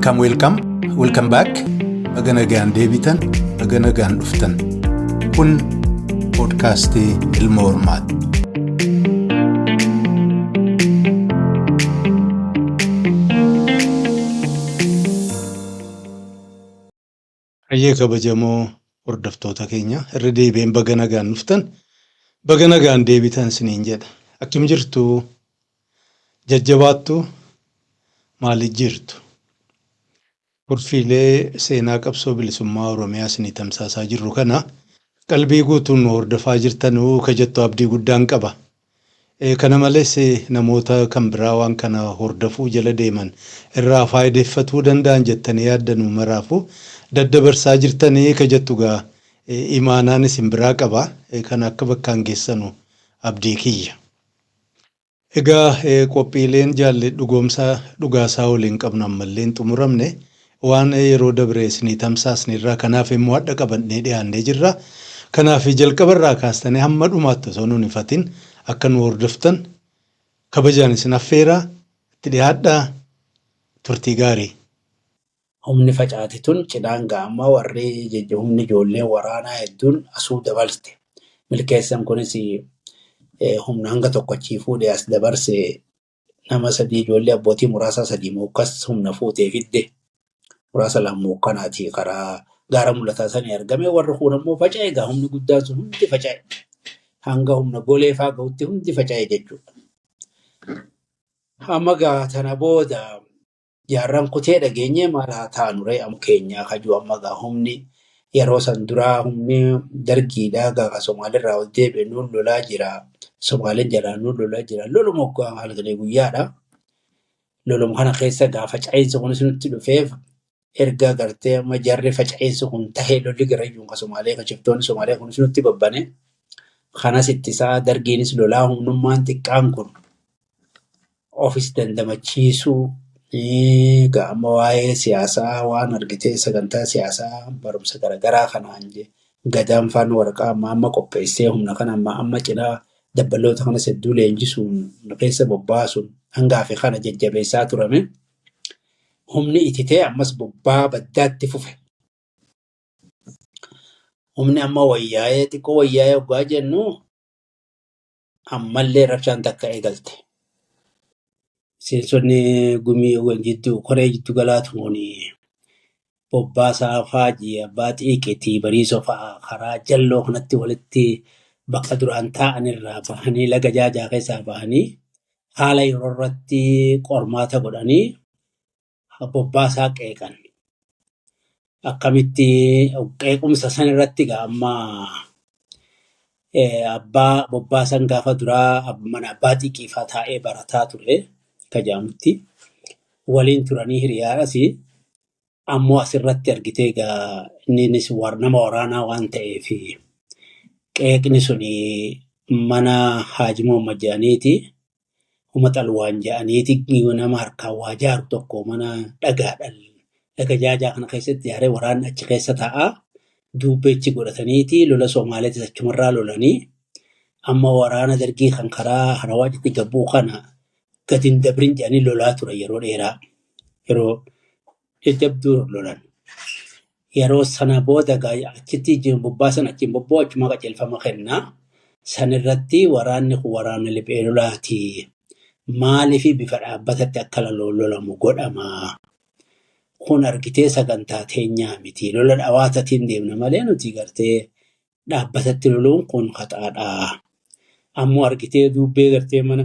Welcome back. Baga nagaan deebitan, baga nagaan dhuftan. Kun podcastii Ilma Hormaati. Hayyee kabajamoo hordoftoota keenya irra deebi'een baga nagaan dhuftan, baga nagaan deebitan isiniin jedha. Akkam jirtu? Jajjabaattu? Maaliif jirtu? Kurfiilee seenaa qabsoo bilisummaa Oromiyaa isinii tamsaasaa jirru kana qalbii guutuun hordofaa jirtanuu ka jettu abdii guddaan qaba. Kana malees namoota kan biraa waan kana hordofuu jala deeman irraa faayideeffatuu danda'an jettanii yaaddanuu maraafuu daddabarsaa jirtanii ka jettu gaa imaanaan isin biraa qaba. Kan akka bakkaan geessanu abdii kiyya. Egaa qophiileen jaalli dhugaasaa waliin qabnu ammallee hin xumuramne waan yeroo dabre isinii tamsaasne irraa kanaaf immoo hadha qabannee dhiyaannee jirra. Kanaaf jalqabarraa kaastanii hamma dhumaatti osoo nuun ifatin akka nu hordoftan kabajaan isin affeeraa itti dhiyaadhaa turtii gaarii. Humni facaate tun cidhaan gaammaa warri humni ijoollee waraanaa hedduun asuu dabalte. Milkeessan kunis humna hanga tokko achii fuudhee as dabarse nama sadii ijoollee abbootii muraasa sadii muukkas humna fuutee fidde. Muraasa lammoo kanaati karaa gaara mul'ataa sanii argame warri kun ammoo faca'e egaa humni guddaan sun hundi faca'e. Hanga humna golee fa'aa ga'utti hundi faca'e jechuudha. Amma gaa tana booda jaarran kutee dhageenye maal haa taanu ree amma keenyaa kajuu amma gaa humni yeroo san duraa humni dargiidhaa gaa Somaaliirraa ol deebi'e nuun lolaa jira. Somaaliin jalaan nuun lolaa jira. Loluma hoggaa halkanii guyyaadha. Loluma kana keessa gaa faca'insa kunis nutti dhufeef erga gartee amma jarri faca'insa kun tahee lolli garayyuun ka Somaalee ka shiftoonni Somaalee kunis nutti babbane. Kanas ittisaa dargiinis lolaa humnummaan xiqqaan kun ofis dandamachiisuu amma waa'ee siyaasaa waan argitee sagantaa siyaasaa barumsa garaagaraa kanaan gadaan faan waraqaa amma qopheessee humna kana amma cinaa dabbaloota kanas hedduu leenjisuun keessa bobbaasuun hangaafi kana jajjabeessaa turame. Humni ititee ammas bobbaa baddaatti fufe. Humni amma wayyaa'ee xiqqoo wayyaa'ee hoggaa jennu ammallee rabshaan takka eegalte. Seensonni gumii jidduu koree jiddu galaatu bobbaasaa faajii abbaa xiiqeetii bariisoo fa'aa karaa jalloo kanatti walitti bakka duraan taa'anirraa bahanii laga jaajaa keessaa bahanii haala yeroo irratti qormaata godhanii bobbaasaa qeeqan. Akkamitti qeequmsa san irratti amma abbaa bobbaasan gaafa duraa mana abbaa xiiqiifaa taa'ee barataa ture kajaamutti waliin turanii hiriyaadhas ammoo asirratti argitee egaa innis nama waraanaa waan ta'eef qeeqni suni mana Haaji Muhammad jedhaniiti uummata alwaan jedhaniiti nama harkaan waa jaaru tokko mana dhagaadhaan laga jaajaa kana keessatti yaaree waraanni achi keessa taa'aa duubbeechi godhataniiti lola Somaaleetis achumarraa lolanii amma waraana dargii kan karaa Harawaajitti gabbuu kana gatiin dabrin jedhanii lolaa ture yeroo dheeraa yeroo jajjabduu lolan. Yeroo sana booda achitti bobbaasan achiin bobboo achuma qajeelfama kennaa. Sanirratti waraanni kun waraana liphee lolaati. Maaliif bifa dhaabbatatti akka lolamu godhama. Kun argitee sagantaa teenyaa miti. Lola dhawaatatiin deemna malee nuti gartee dhaabbatatti loluun kun haxaadha. Ammoo argitee duubbee gartee mana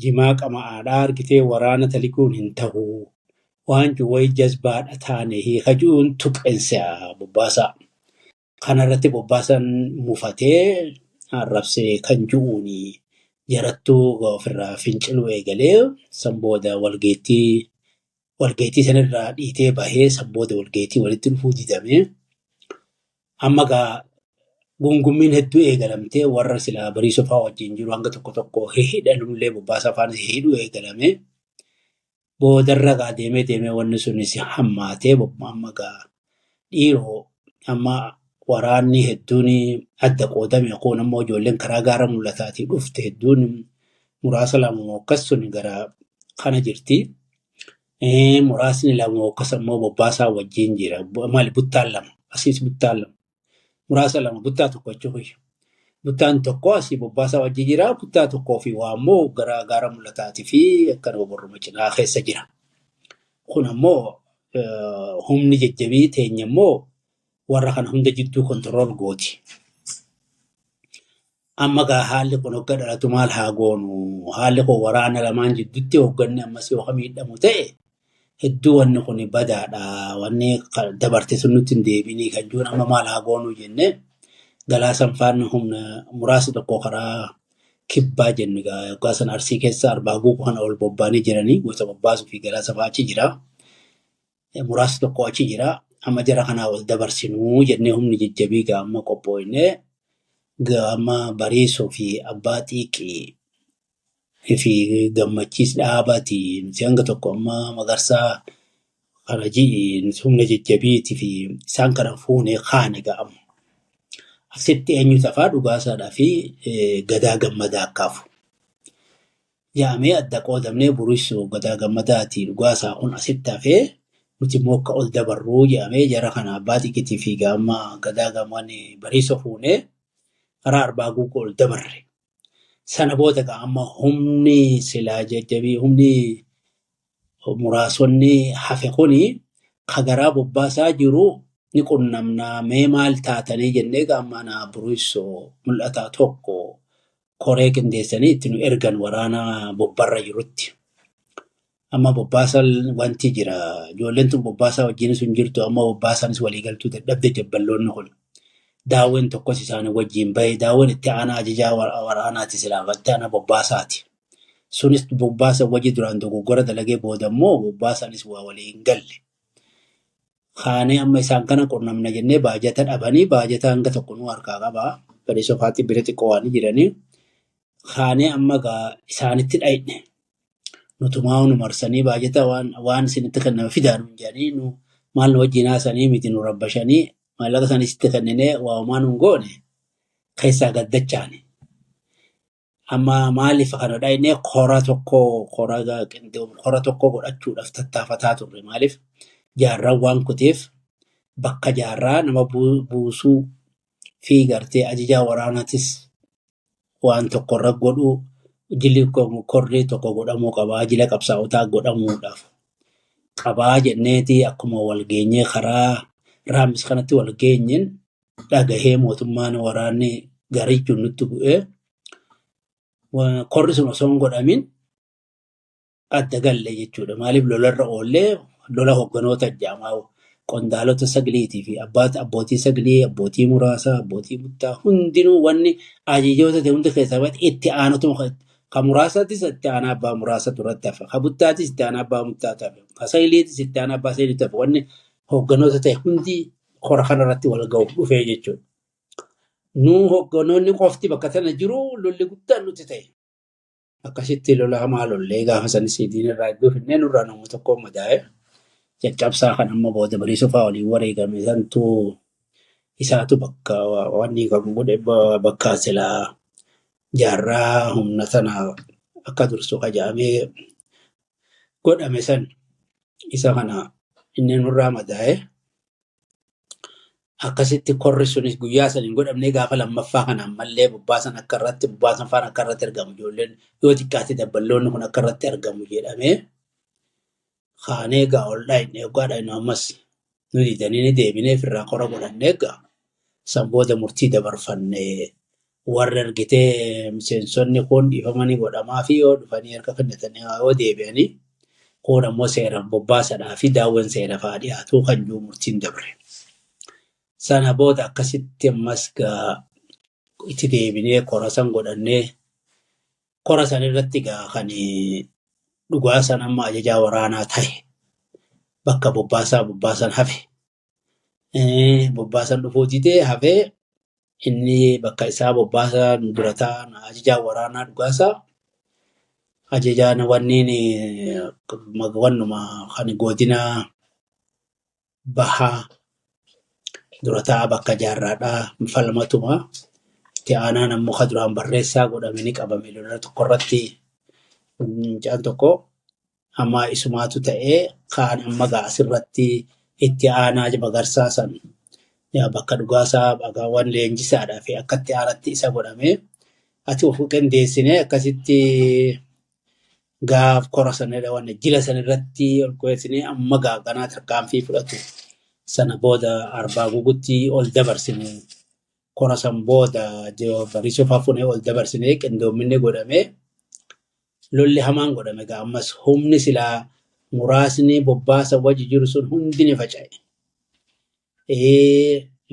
jimaa qama'aadhaa argitee waraana talikuun hin ta'u. Waan juwwee jazbaadha taane hiikajuun tuqeensa bobbaasaa. Kanarratti bobbaasan mufatee arrabsee kan ju'uuni jarattuu ofirraa finciluu eegalee sanbooda walgeettii sanirraa dhiitee bahee sanbooda walgeettii walitti dhufuu didamee amma gaa gungummiin hedduu eegalamtee warra silaa bariisoo fa'aa wajjin jiru hanga tokko hidhanullee bobbaasaa fa'aan hidhuu eegalamee boodarra gaa deemee wanni sunis hammaatee amma gaa dhiiroo amma waraanni hedduun adda qoodame kun ammoo ijoolleen karaa gaara mul'ataatii dhufte hedduun muraasa lama akkas sun gara kana jirti. Muraasni lama akkas immoo bobbaasaa wajjin jira. Maali buttaan lama asiis buttaan lama muraasa lama buttaa tokko jechuudha. Buttaan tokko asii bobbaasaa wajjin jira. Buttaa tokkoo fi waa immoo gaara mul'ataatii fi akkana boborruma cinaa keessa jira. Kun ammoo humni jajjabii teenya immoo warra kana hunda jidduu kontirool gooti. Amma gaa haalli kun hogga dhalatu maal haa goonu? Haalli kun waraana lamaan jidduutti hogganni ammas yoo miidhamu ta'e hedduu wanni kun badaadha. Wanni dabarte sun nutti hin deebinii kan jiru amma maal haa goonu jennee galaasan faana humna muraasa tokko karaa kibbaa jennu egaa yookaan san arsii keessa arbaaguu kana ol bobbaanii jiranii gosa bobbaasuu fi galaasa fa'aa achi jira. Muraasa tokko achi jira. Amma jara kanaa ol dabarsinuu jennee humni jajjabii gaamma qophooynee gaama bariisoo fi abbaa xiiqii fi gammachiis dhaabati nuti hanga tokko amma magarsaa kana humna jajjabiitii fi isaan kana fuunee kaane ga'amu. Asitti eenyu tafaa dhugaasaadhaa fi gadaa gammadaa akkaafu. Yaamee adda qoodamnee buriisoo gadaa gammadaati dhugaasaa kun asitti hafee nuti immoo akka ol dabarruu yaamee jara kana abbaa xiiqiitii fi gaama gadaa gammaan bariisoo fuunee karaa arbaaguu ol dabarre. Sana booda amma humni silaa jajjabii humni muraasonni hafe kuni kagaraa bobbaasaa jiru ni qunnamnaa mee maal taatanii jennee gaammanaa buriisoo mul'ataa tokko koree qindeessanii itti nu ergan waraana bobbarra jirutti. Amma bobbaasan wanti jira. Ijoolleen tun bobbaasaa wajjin sun jirtu amma bobbaasanis waliigaltuu dadhabde jabballoonni kun. Daawwan tokkos isaanii wajjin bahe daawwan itti aanaa ajajaa waraanaati silaa itti aanaa bobbaasaati. Sunis bobbaasa wajji duraan dogoggora dalagee booda immoo bobbaasanis waa waliin galle. Kaanee amma isaan kana qunnamna jennee baajata dhabanii baajata hanga tokko nu harkaa qabaa. Bariisoo fa'aatti bira xiqqoo waan jiranii. Kaanee amma isaanitti dhayne. Nutumaa nu marsanii baajata waan isinitti kenname fidaan jedhanii nu maal nu wajjin haasanii miti nu rabbashanii maallaqa isaaniitti kenninee waamaan hin goone keessaa gaddachaani. Amma maaliif kana dhayne kora tokko godhachuudhaaf tattaafataa turre maaliif jaarraan waan kuteef bakka jaarraa nama buusuu fi gartee ajajaa waraanaatis waan tokko irra godhuu jilli korrii tokko godhamuu qabaa jila qabsaa'otaa godhamuudhaaf qabaa jenneeti akkuma wal geenyee karaa raamis kanatti wal geenyeen dhagahee mootummaan waraanni gariichuun nutti bu'ee korri sun osoo hin godhamin adda galle jechuudha. Maaliif lolarra oollee lola hogganoota jaamaa qondaalota sagiliitii fi abbootii saglii abbootii muraasaa abbootii buttaa hundinuu wanni ajajoota ta'e hundi keessaa itti aanatuma ka muraasaattis itti aanaa abbaa muraasa turatti hafe ka buttaattis itti aanaa abbaa buttaatti hafe ka sagiliittis itti aanaa abbaa sagiliitti hafe wanni hogganoota ta'e hundi kora kanarratti wal ga'uuf dhufee jechuudha. Nuu hogganoonni qofti bakka sana jiru lolli guddaan nuti ta'e. Akkasitti lola hamaa lollee gaafa sanis diin irraa iddoo finnee nurraa nama tokko madaa'e. Caccabsaa kan amma booda bariisoo fa'aa waliin wareegame santu isaatu bakka wanni kan godhe bakka silaa jaarraa humna sana akka dursu qajaamee godhame san isa kana inni nurraa madaa'e. Akkasitti korri sunis guyyaa saniin godhamnee gaafa lammaffaa kanaan mallee bobbaasan faan akka irratti argamu ijoolleen yoo xiqqaate dabballoonni kun akka irratti argamu jedhamee kaanee egaa ol dhaayinee egaa dhaayinuu ammas nu diidanii ni deebinee firraa kora godhannee egaa san booda murtii dabarfannee warra argitee miseensonni kun dhiifamanii godhamaa fi yoo dhufanii harka kennatanii yoo deebi'anii kun ammoo seeraan bobbaasadhaa fi daawwan seera fa'aa dhiyaatu kan jiru murtiin dabre. Sana booda akkasitti ammas itti deebinee kora san godhannee kora san irratti kan dhugaa san amma ajajaa waraanaa ta'e bakka bobbaasan hafe. Bobbaasan dhufuu didee hafee inni bakka isaa bobbaasan dura ta'an ajajaa waraanaa dhugaasaa ajajaan wanniin wannuma kan godina bahaa dura ta'a bakka jaarraadhaa falmatuma itti aanaan ammoo ka duraan barreessaa godhame ni qabame lola tokko irratti mucaan tokko amma isumaatu ta'ee kaan amma asirratti itti aanaa Magarsaa san bakka dhugaasaa bagaawwan leenjisaadhaa fi akka itti aanatti isa godhamee ati of qindeessinee akkasitti gaaf kora sanadha waan jila sanarratti ol qo'eessinee amma ganaa tarkaanfii fudhatu sana booda Arbaa Gugutti ol dabarsine kora san booda Bariisoo Faafunee ol dabarsinee qindoominni godhamee lolli hamaan godhame ammas humni silaa muraasni bobbaasa wajji jiru sun hundi ni faca'e.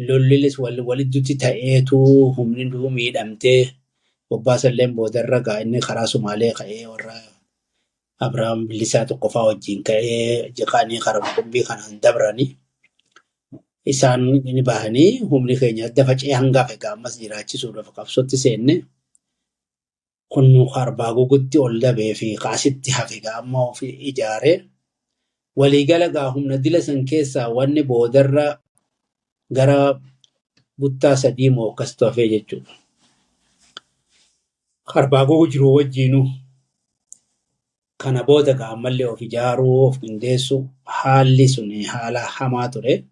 Lollilis walitti ta'eetu humni duu miidhamtee bobbaasa illee boodarra inni karaa Sumaalee ka'ee warra Abiraam Bilisaa tokkoffaa wajjin ka'ee jiqaanii karaa qumbii kanaan dabranii isaan ni bahanii humni keenya adda faca'ee hangaaf egaa ammas jiraachisuudhaaf qabsootti seenne kun Arbaa Gugutti ol dabee fi kaasitti hafe amma ofii ijaaree waliigala humna dila san keessaa wanni boodarra gara buttaa sadii moo akkas hafee jechuudha. Arbaa Gugu jiru wajjiinuu kana booda ammallee of ijaaruu of qindeessu haalli sun haala hamaa ture.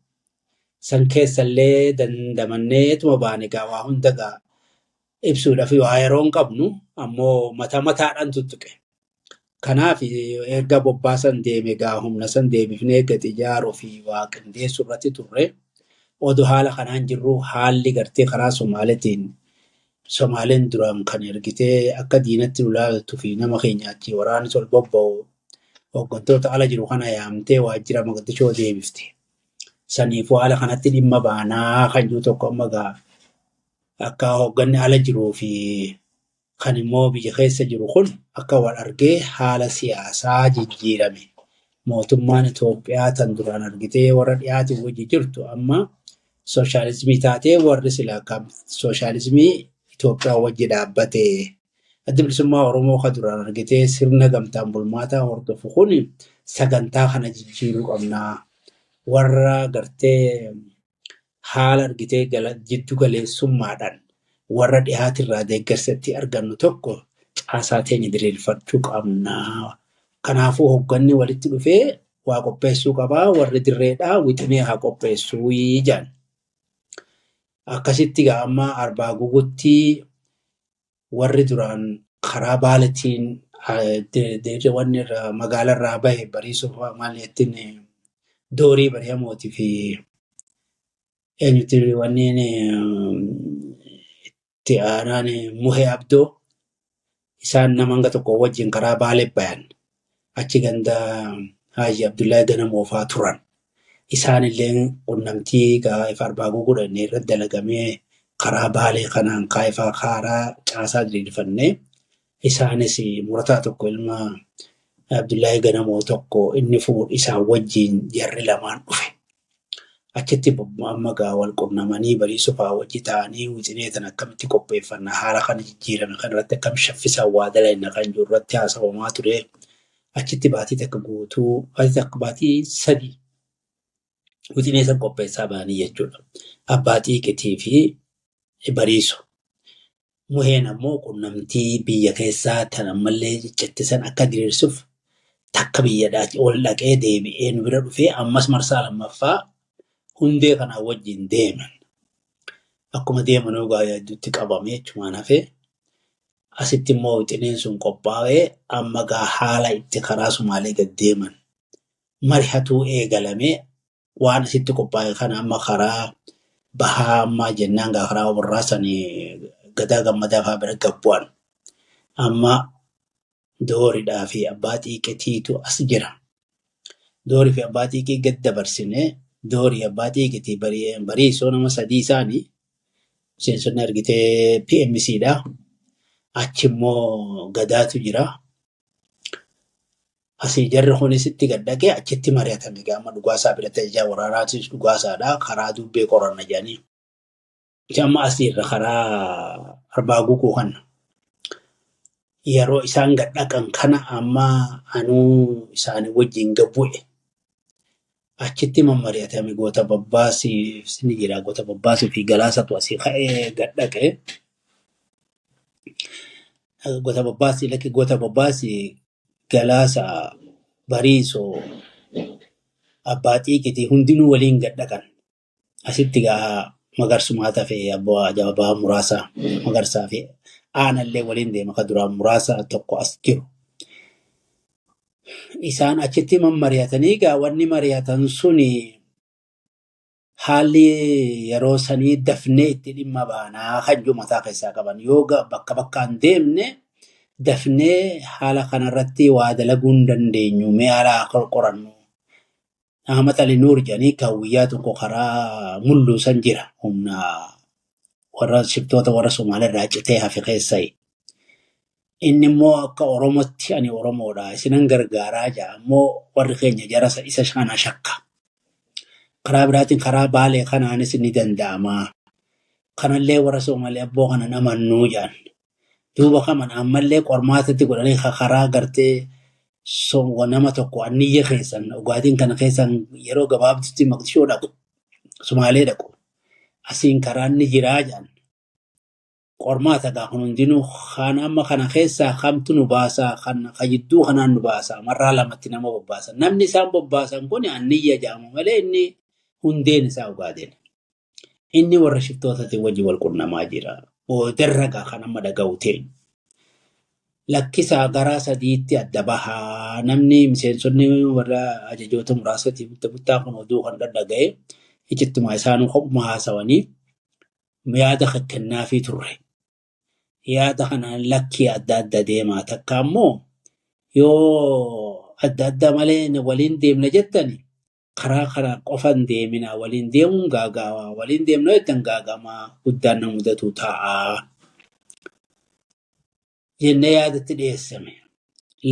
San keessallee dandamanneetuma baane waa hunda ibsuudhaaf waa yeroon qabnu ammoo mataadhaan tuttuqe. Kanaaf erga bobbaasan deeme humna san deebifnee gad ijaaruu fi waa qindeessu irratti turre oduu haala kanaan jirru haalli gartee karaa Somaaleen duraan kan ergitee akka diinatti ulaaltu fi nama keenyaatti waraanis ol bobba'u hooggantoota ala jiru kana yaamtee waajjira Mogadishoo deebifte. Saniifuu haala kanatti dhimma baanaa kan jiru tokko amma akka hoogganni ala jiruu fi kan immoo biyya keessa jiru kun akka wal argee haala siyaasaa jijjiirame. Mootummaan Itoophiyaa tan duraan argitee warra dhiyaatiin wajji jirtu amma sooshaalizimii taatee warri silaa sooshaalizimii Itoophiyaa wajji dhaabbate. Adda bilisummaa Oromoo kan duraan argitee sirna gamtaan bulmaataa hordofu kun sagantaa kana jijjiiruu qabnaa. Warra gartee haala argitee jiddu galeessummaadhaan warra dhiyaatirraa deeggarsatti argannu tokko caasaa teenya diriirfachuu qabnaa. Kanaafuu hoogganni walitti dhufee waa qopheessuu qabaa. Warri dirreedhaa wixinee haa qopheessuu jaan. Akkasitti amma Arbaa Gugutti warri duraan karaa Baaleetiin wanni magaalarraa bahe Bariisoo maaliittiin Doorii Bari'amootii fi eenyutti wanneen itti aanaan Muhee Abdoo isaan nama hanga tokko wajjin karaa Baalee bayan achi ganda Haaji Abdullahi Ganamoo fa'aa turan. Isaanillee qunnamtii gaafa Arbaa Guguudhaan irratti dalagamee karaa Baalee kanaan kaayifaa karaa caasaa diriirfannee isaanis murataa tokko ilma Abdullahi Ganamoo tokko inni fuudhu isaan wajjin jarri lamaan dhufe. Achitti amma wal qunnamanii Bariisoo fa'aa wajji ta'anii wixinee tan akkamitti qopheeffannaa haala kana jijjiirame kanarratti akkam shaffisaa waa dalayna kan jiru irratti haasawamaa ture. Achitti baatii takka guutuu baatii sadii wixinee san qopheessaa ba'anii jechuudha. Abbaa Xiiqitii fi Bariisoo. Muheen ammoo qunnamtii biyya keessaa tan ammallee ciccisan akka diriirsuuf takka biyyadhaati ol dhaqee deebi'ee nu bira dhufee ammas marsaa lammaffaa hundee kanaa wajjin deeman. Akkuma deemanuu gidduutti qabamee jechumaan hafee asitti immoo wixineen sun qophaa'ee amma haala itti karaa Sumaalee gad deeman. Mari'atuu eegalamee waan asitti qophaa'e kana amma karaa bahaa ammaa jennaan karaa warraa sanii Gadaa Gammadaa fa'aa bira gabbu'an. Amma Dooridhaa fi Abbaa Xiiqitiitu as jira. Doorii fi Abbaa Xiiqii gad dabarsinee Doorii Abbaa Xiiqitii Bariisoo nama sadii isaanii miseensonni argitee PMCdha. Achi immoo Gadaatu jira. Asii jarri kunis itti gad dhaqee achitti mari'atame gama dhugaasaa bira ta'ee waraanaatis dhugaasaadha karaa dubbee qoranna jedhanii. Amma asiirra karaa Arbaa Guguu kana yeroo isaan gad dhaqan kana amma anuu isaanii wajjin gabbu'e. Achitti mari'atame Goota Babbaasii ni jira. Goota Babbaasii fi Galaasatu asii ka'ee gad dhaqee. Goota Babbaasii Galaasaa Bariisoo abbaa xiiqitii hundinuu waliin gad dhaqan. Asitti gaa Magarsumaa tafee abbaa muraasaa Magarsaa fi aanallee waliin deema ka duraan muraasaa tokko as jiru. Isaan achitti mari'atanii gaa wanni mari'atan suni haalli yeroo sanii dafnee itti dhimma baanaa kan jiru mataa keessaa qaban. Yoo bakka bakkaan deemne dafnee haala kanarratti waa dalaguu hin dandeenyu mee haala qorannu. Ahmad Ali Nuur jedhanii kan guyyaa tokko karaa mulluusan jira. Humna warra shiftoota warra Somaaliirraa citee hafe keessaa. Inni immoo akka Oromootti ani Oromoodha. Isinan gargaaraa jira. Ammoo warri keenya jarasa isa kana shakka. Karaa biraatiin karaa Baalee kanaanis ni danda'ama. Kanallee warra Somaalee abboo kana namannuu jedhan. Duuba kaman ammallee qormaatatti godhanii karaa gartee nama tokko anniyya keessan dhugaatiin kana keessan yeroo gabaabdutti Maqdishoo dhaqu. Somaalee dhaqu. Asiin karaan ni jiraa jedhan. Qormaata gaa kun hundinuu kan amma kana keessaa kamtu nu baasaa kan jidduu kanaan nu baasaa marraa lamatti nama bobbaasan. Namni isaan bobbaasan kun anniyya jedhamu malee inni hundeen isaa dhugaatiin. Inni warra shiftootatiin wajjin wal qunnamaa jira. Boodarra gaa kan amma dhaga'u ta'e. Lakkisaa garaa sadiitti adda bahaa namni miseensonni warra ajajoota muraasatti buttaa kun oduu kan dhaga'e ijittumaa isaanii kopuma haasawanii yaada kennaafii turre. Yaada kanaan lakkii adda adda deemaa takka ammoo yoo adda adda malee waliin deemna jettani karaa qofan deemina waliin deemuun gaagaawaa waliin deemna jettan gaagamaa guddaan na mudatu ta'a. Jennee yaadatti dhiyeessame.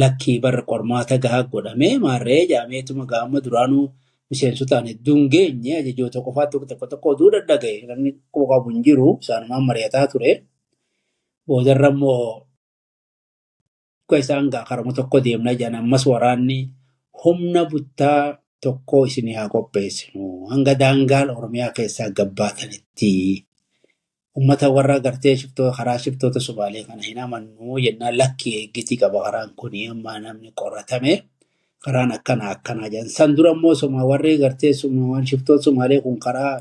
Lakkii barra qormaata gahaa godhamee maarree jaameetuma gaama duraanuu miseensotaan hedduun geenye ajajoota qofaatti tokko oduu dhaga'e namni qabu hin jiru isaanumaan mari'ataa ture. Boodarra immoo isaan gaa karama tokko deemna jedhan ammas waraanni humna buttaa tokko isinii haa qopheessinu hanga daangaa Oromiyaa keessaa gabbaatanitti. Uummata warra gartee karaa shiftoota Somaalee kana hin amannu jennaan lakkii eeggitii qaba karaan kun amma namni qoratame karaan akkanaa jedhan. San dura immoo warri gartee shiftoota Somaalee kun karaa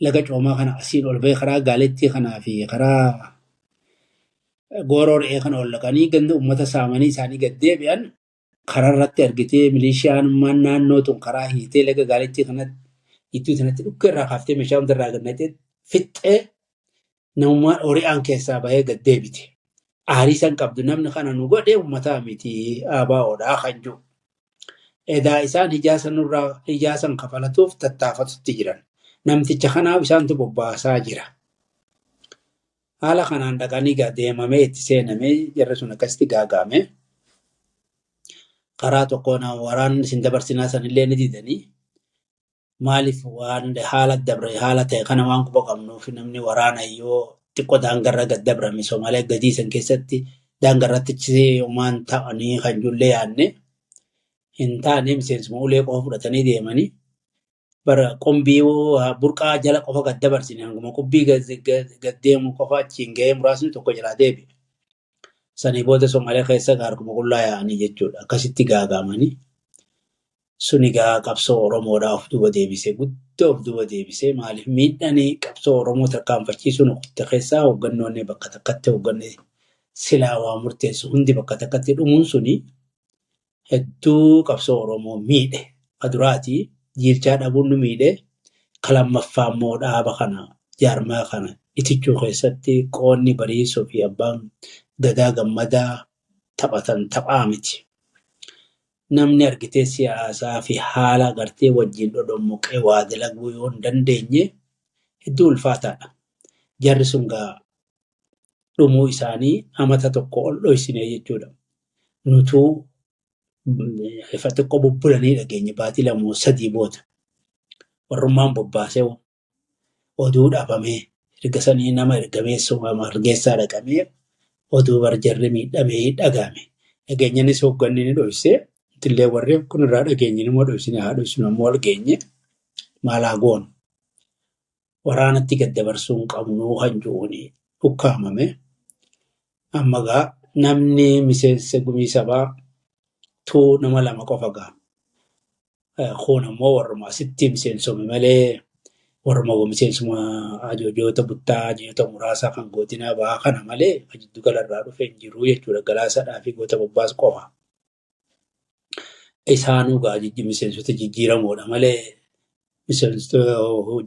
laga coomaa kana asiin ol ba'e karaa Gaaleettii kanaa fi karaa Gooroo re'ee kana ol dhaqanii ganda uummata saamanii isaanii gad deebi'an karaa irratti argitee milishaan naannoo tun karaa hiitee laga Gaaleettii kanatti iddoo sanatti dhukkee irraa kaaftee meeshaa hundarraa gannatee fixxee namummaan hori'aan keessaa bahee gad deebite. Aarii san qabdu namni kana nu godhee uummataa miti ABO'dhaa kan jiru. Edaa isaan hijaasan kafalatuuf tattaafatutti jiran. Namticha kanaaf isaantu bobbaasaa jira. Haala kanaan dhaqanii deemamee itti seenamee jarri sun akkasitti gaagame. Karaa tokkoon waraanni isin dabarsinaa sanillee ni didanii. Maaliif waan haala ta'e kana waan quba qabnuuf namni waraana yoo xiqqoo daangarra gad dabrame Somaalee gadii san keessatti daangarratti waan ta'anii kan jullee yaadne hin taane miseensuma ulee qofa fudhatanii deemanii bara qumbii burqaa jala qofa gad dabarsine hanguma qubbii gad deemu qofa achiin ga'ee muraasni tokko jalaa deebi'e. Sanii booda Somaalee keessa gaarguma qullaa yaa'anii jechuudha. Akkasitti gaagamanii. Suni gaa qabsoo Oromoodhaa of duuba deebisee guddoo of duuba deebisee maaliif miidhanii qabsoo Oromoo tarkaanfachiisuun hojjeta keessaa hooggannoonni bakka takkatti hoogganne silaa waa murteessu hundi bakka takkatti dhumuun suni hedduu qabsoo Oromoo miidhe. Aduraatii jiirchaa dhabuun nu miidhe kalammaffaa immoo dhaaba kana jaarmaa kana itichuu keessatti qoonni bariisoo fi abbaan gadaa gammadaa taphatan taphaa miti. Namni argitee siyaasaa fi haala gartee wajjin dhodhommuqee waa dalaguu yoo hin dandeenye hedduu ulfaataadha. Jarri sun gaa dhumuu isaanii amata tokko ol dhoysine jechuudha. Nutuu ifa xiqqoo bubbulanii dhageenye baatii 2-3 booda. Warrummaan bobbaasee oduu dhaabamee erga sanii nama ergameessuma hargeessaa dhaqamee oduu barjarri miidhamee dhagame. Dhageenyanis hoogganni ni dhoysee. Tillee warreen kun irraa dhageenye immoo dhoysine haa dhoysinu ammoo ol geenye maalaa goonu. Waraanatti gad dabarsuun qabnuu kan jiruun ukkaamame. Amma gaa namni miseensa gumii sabaa Tuu nama lama qofa gaa. Kun ammoo warruma asitti miseensome malee warruma miseensuma ajajjoota buttaa ajajjoota muraasaa kan godinaa bahaa kana malee jiddu galarraa dhufe hin jiru jechuudha. Galaasadhaa fi goota bobbaas qofa. Isaanuu gaa miseensota jijjiiramoodha malee miseensota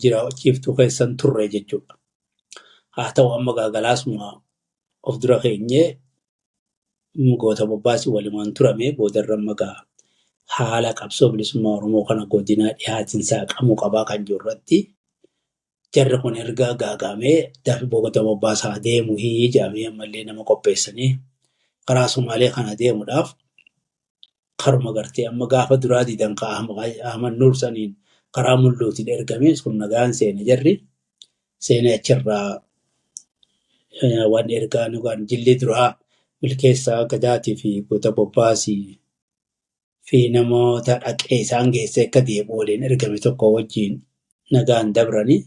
jiraachiftuu keessan turre jechuudha. Haa ta'u amma gaa galaasuma of dura keenyee goota bobbaas walumaan turame boodarra amma gaa haala qabsoo bilisummaa Oromoo kana godinaa dhiyaatinsaa qabuu qabaa kan jiru irratti jarri kun erga gaagamee dafi goota bobbaasaa deemuu jedhamee ammallee nama qopheessanii karaa Somaalee kana deemuudhaaf karuma gartee amma gaafa duraa diidan Ahmad Nuur saniin karaa mul'uutiin ergamee sun nagaan seene jarri seenee achirraa waan ergaa nugaan jilli duraa milkeessaa Gadaatii fi goota bobbaasii fi namoota dhaqee isaan geessee akka deemu waliin ergame tokko wajjin nagaan dabranii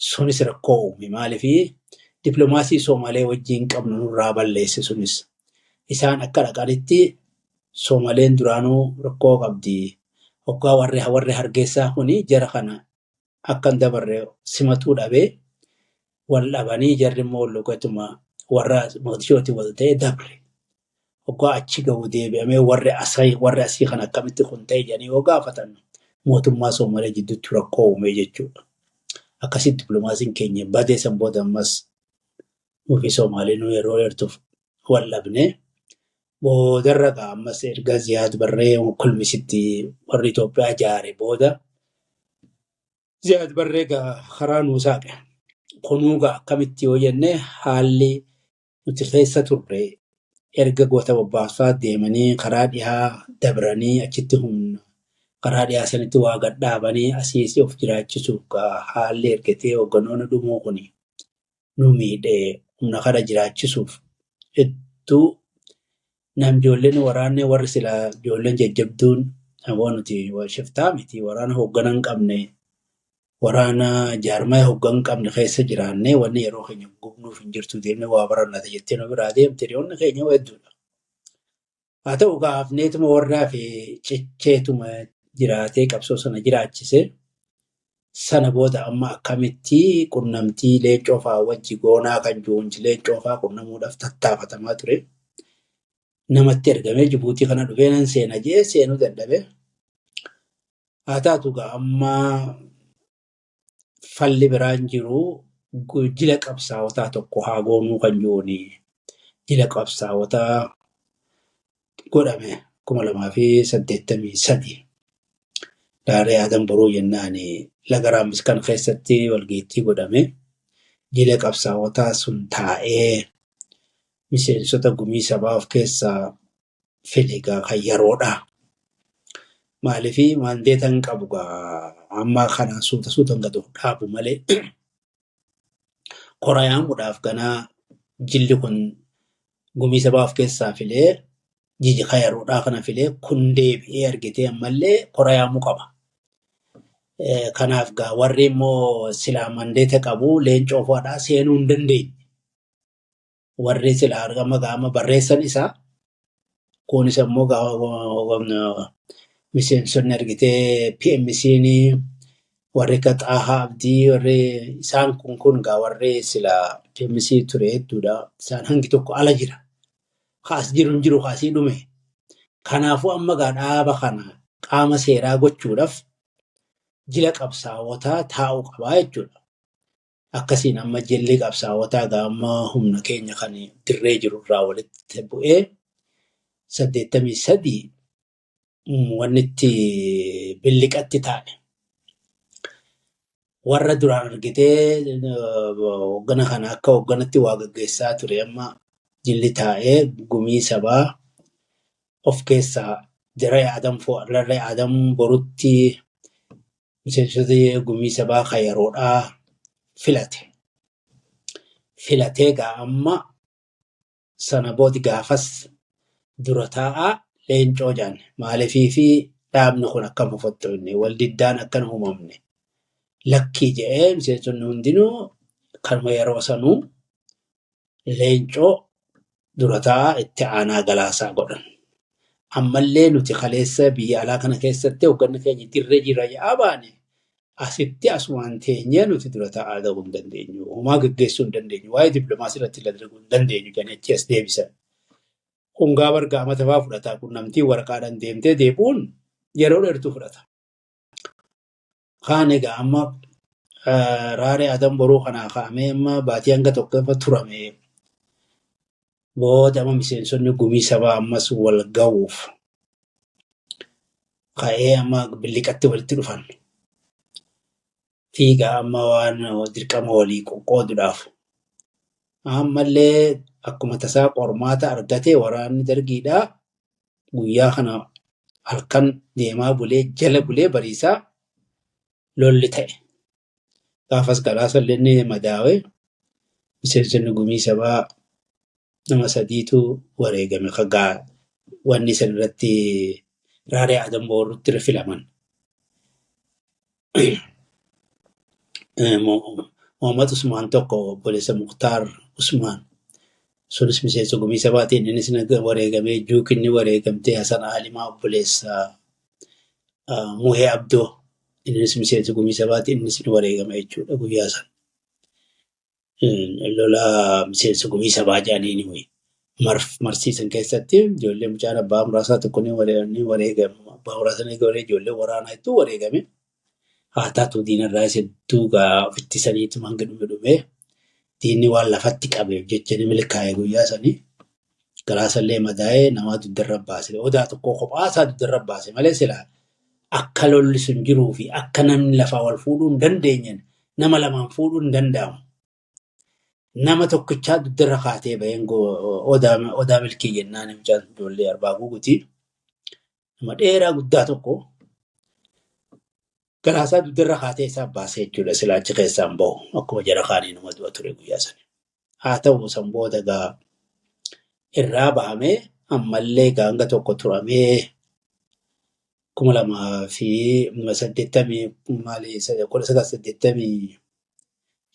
sunis rakkoo uume maaliifi dippiloomaasii Somaalee wajjin qabnu nurraa balleesse sunis isaan akka dhaqanitti Somaaleen duraanuu rakkoo qabdi hoggaa warri hargeessaa kuni jara kana akkan dabarre simatuu dhabee wal dhabanii jarri immoo lugatuma warra Mogadishooti wal ta'ee dabre. Hoggaa achi gahu deebi'amee warri asii kan akkamitti kun ta'e jedhanii yoo gaafatan mootummaa Somaalee jidduutti rakkoo uume jechuudha. Akkasitti dippiloomaasiin keenya badee san booda ammas nuufi Somaalee nu yeroo dheertuuf wal dhabne boodarra gaa ammas erga Ziyaad Barree kulmisitti warri Itoophiyaa ijaare booda Ziyaad Barree gaa karaa nuu saaqe. Kunuu gaa akkamitti yoo jenne haalli nuti keessa turre erga goota bobbaasaa deemanii karaa dhihaa dabranii achitti humna karaa dhihaa sanitti waa gad dhaabanii asiisii of jiraachisuuf haalli ergatee hogganoonni dhumuu kuni nu miidhee humna kana jiraachisuuf hedduu nam ijoolleen waraanne warri silaa ijoolleen jajjabduun namoonni shiftaa miti waraana hoggana hin qabne waraana jaarmaa hoggan qabne keessa jiraanne wanni yeroo keenya gubnuuf hin jirtu deemne waa barannata jettee nu biraa deemte dhiyoonni keenya hedduudha. Haa ta'u gaafneetuma warraa fi cicheetuma jiraatee qabsoo sana jiraachise sana booda amma akkamitti qunnamtii leencoo fa'aa wajji goonaa kan juunji leencoo fa'aa qunnamuudhaaf tattaafatamaa ture. Namatti ergamee Jibuutii kana dhufee nan seena jee seenuu dadhabe. Haa taatu gaa amma falli biraan jiru jila qabsaawotaa tokko haa goonuu kan jiruuni. Jila qabsaawotaa godhame 2083 Daaree Adam Boruu jennaan laga Raammis kan keessatti walgeettii godhame. Jila qabsaawotaa sun taa'ee miseensota gumii sabaa of keessaa filigaa kan yeroodha. Maaliifi maandeetan qabu amma kana suutan gadu dhaabu malee qorayaamuudhaaf ganaa jilli kun gumii sabaa of keessaa filee jiji yeroodhaa kana filee kun deebi'ee argitee ammallee qorayaamuu qaba. Kanaaf gaa warri immoo silaa maandeeta qabu leencoo fa'aadhaa seenuu hin dandeenye. Warri silaa argama gaama barreessan isaa kunis immoo miseensonni argitee PMC'n warri Qaxaahaa Abdii warri isaan kun gaa warri silaa PMC ture hedduudha. Isaan hangi tokko ala jira. Kaas jiru kaasii dhume. Kanaafuu amma gaa dhaaba kana qaama seeraa gochuudhaaf jila qabsaawotaa taa'uu qabaa jechuudha. Akkasiin amma jilli qabsaawotaa gaa amma humna keenya kan dirree jiru irraa walitti bu'ee 83 wanni itti billiqatti taa'e. Warra duraan argitee hoggana kana akka hogganatti waa gaggeessaa ture amma jilli taa'ee gumii sabaa of keessaa dirree Adam Boruutti miseensota gumii sabaa kan yeroodhaa filate. Filatee gaa amma sana boodi gaafas dura taa'aa leencoo jaan maaliifii fi dhaabni kun akka muffattoonni waldiddaan akka hin uumamne lakkii jedhee miseensonni hundinuu kanuma yeroo sanuu leencoo dura taa'aa itti aanaa galaasaa godhan. ammallee nuti kaleessa biyya alaa kana keessatti hoogganni keenya dirree jira yaa baane asitti asumaan teenyee nuti dura taa'aa ta'uu hin dandeenyu. Homaa gaggeessuu hin dandeenyu. Waa'ee dippiloomaasii irratti dalaguu hin dandeenyu jedhanii achi as deebisan. Hungaa bargaama tafaa fudhata. Qunnamtii waraqaadhaan deemtee deebi'uun yeroo dheertuu fudhata. Kaan egaa amma raaree adam boruu kanaa kaa'amee amma baatii hanga tokko turame. Booda amma miseensonni gumii sabaa ammas wal ga'uuf ka'ee amma billiqatti walitti dhufan. Fiigaa amma waan dirqama walii qoqqooduudhaaf. Ammallee akkuma tasaa qormaata argate waraanni dargiidhaa guyyaa kana halkan deemaa bulee jala bulee bariisaa lolli ta'e. Gaafas galaasallee inni madaawe miseensonni gumii sabaa nama sadiitu wareegame kagaa wanni san irratti raaree adam boruutti filaman. Muhammad Usmaan tokko obboleessa Mukhtaar Usmaan sunis miseensa gumii sabaatiin innis wareegamee Juukinni wareegamtee Hasan Alimaa obboleessa Muhee Abdoo innis miseensa gumii sabaatiin innis wareegame jechuudha guyyaa sana. Lola miseensa gumii sabaa jedhanii marsiisan keessatti ijoollee mucaan abbaa muraasaa tokko ni wareegame. Abbaa muraasaa ni ijoollee waraanaa hedduu wareegame. Haa taatu diinarraa hedduu ofitti saniitu hanga dhume diinni waan lafatti qabeef jecha ni milkaa'e guyyaa sanii. Galaasallee madaa'ee namaa duddarra baase. Odaa tokko kophaasaa duddarra baase malee silaa akka lolli sun jiruu fi akka namni lafaa wal fuudhuu hin dandeenye nama lamaan fuudhuu hin danda'amu. Nama tokkichaa duddarra kaatee baheen odaa milkii jennaan mucaan ijoollee arbaa guugutii. Nama dheeraa guddaa tokko galaasaa duddarra kaatee isaa baasee jechuudha silaa achi keessaan bahu akkuma jara kaanii nama du'a ture guyyaa sana. Haa ta'u san booda gaa irraa bahamee ammallee hanga tokko turamee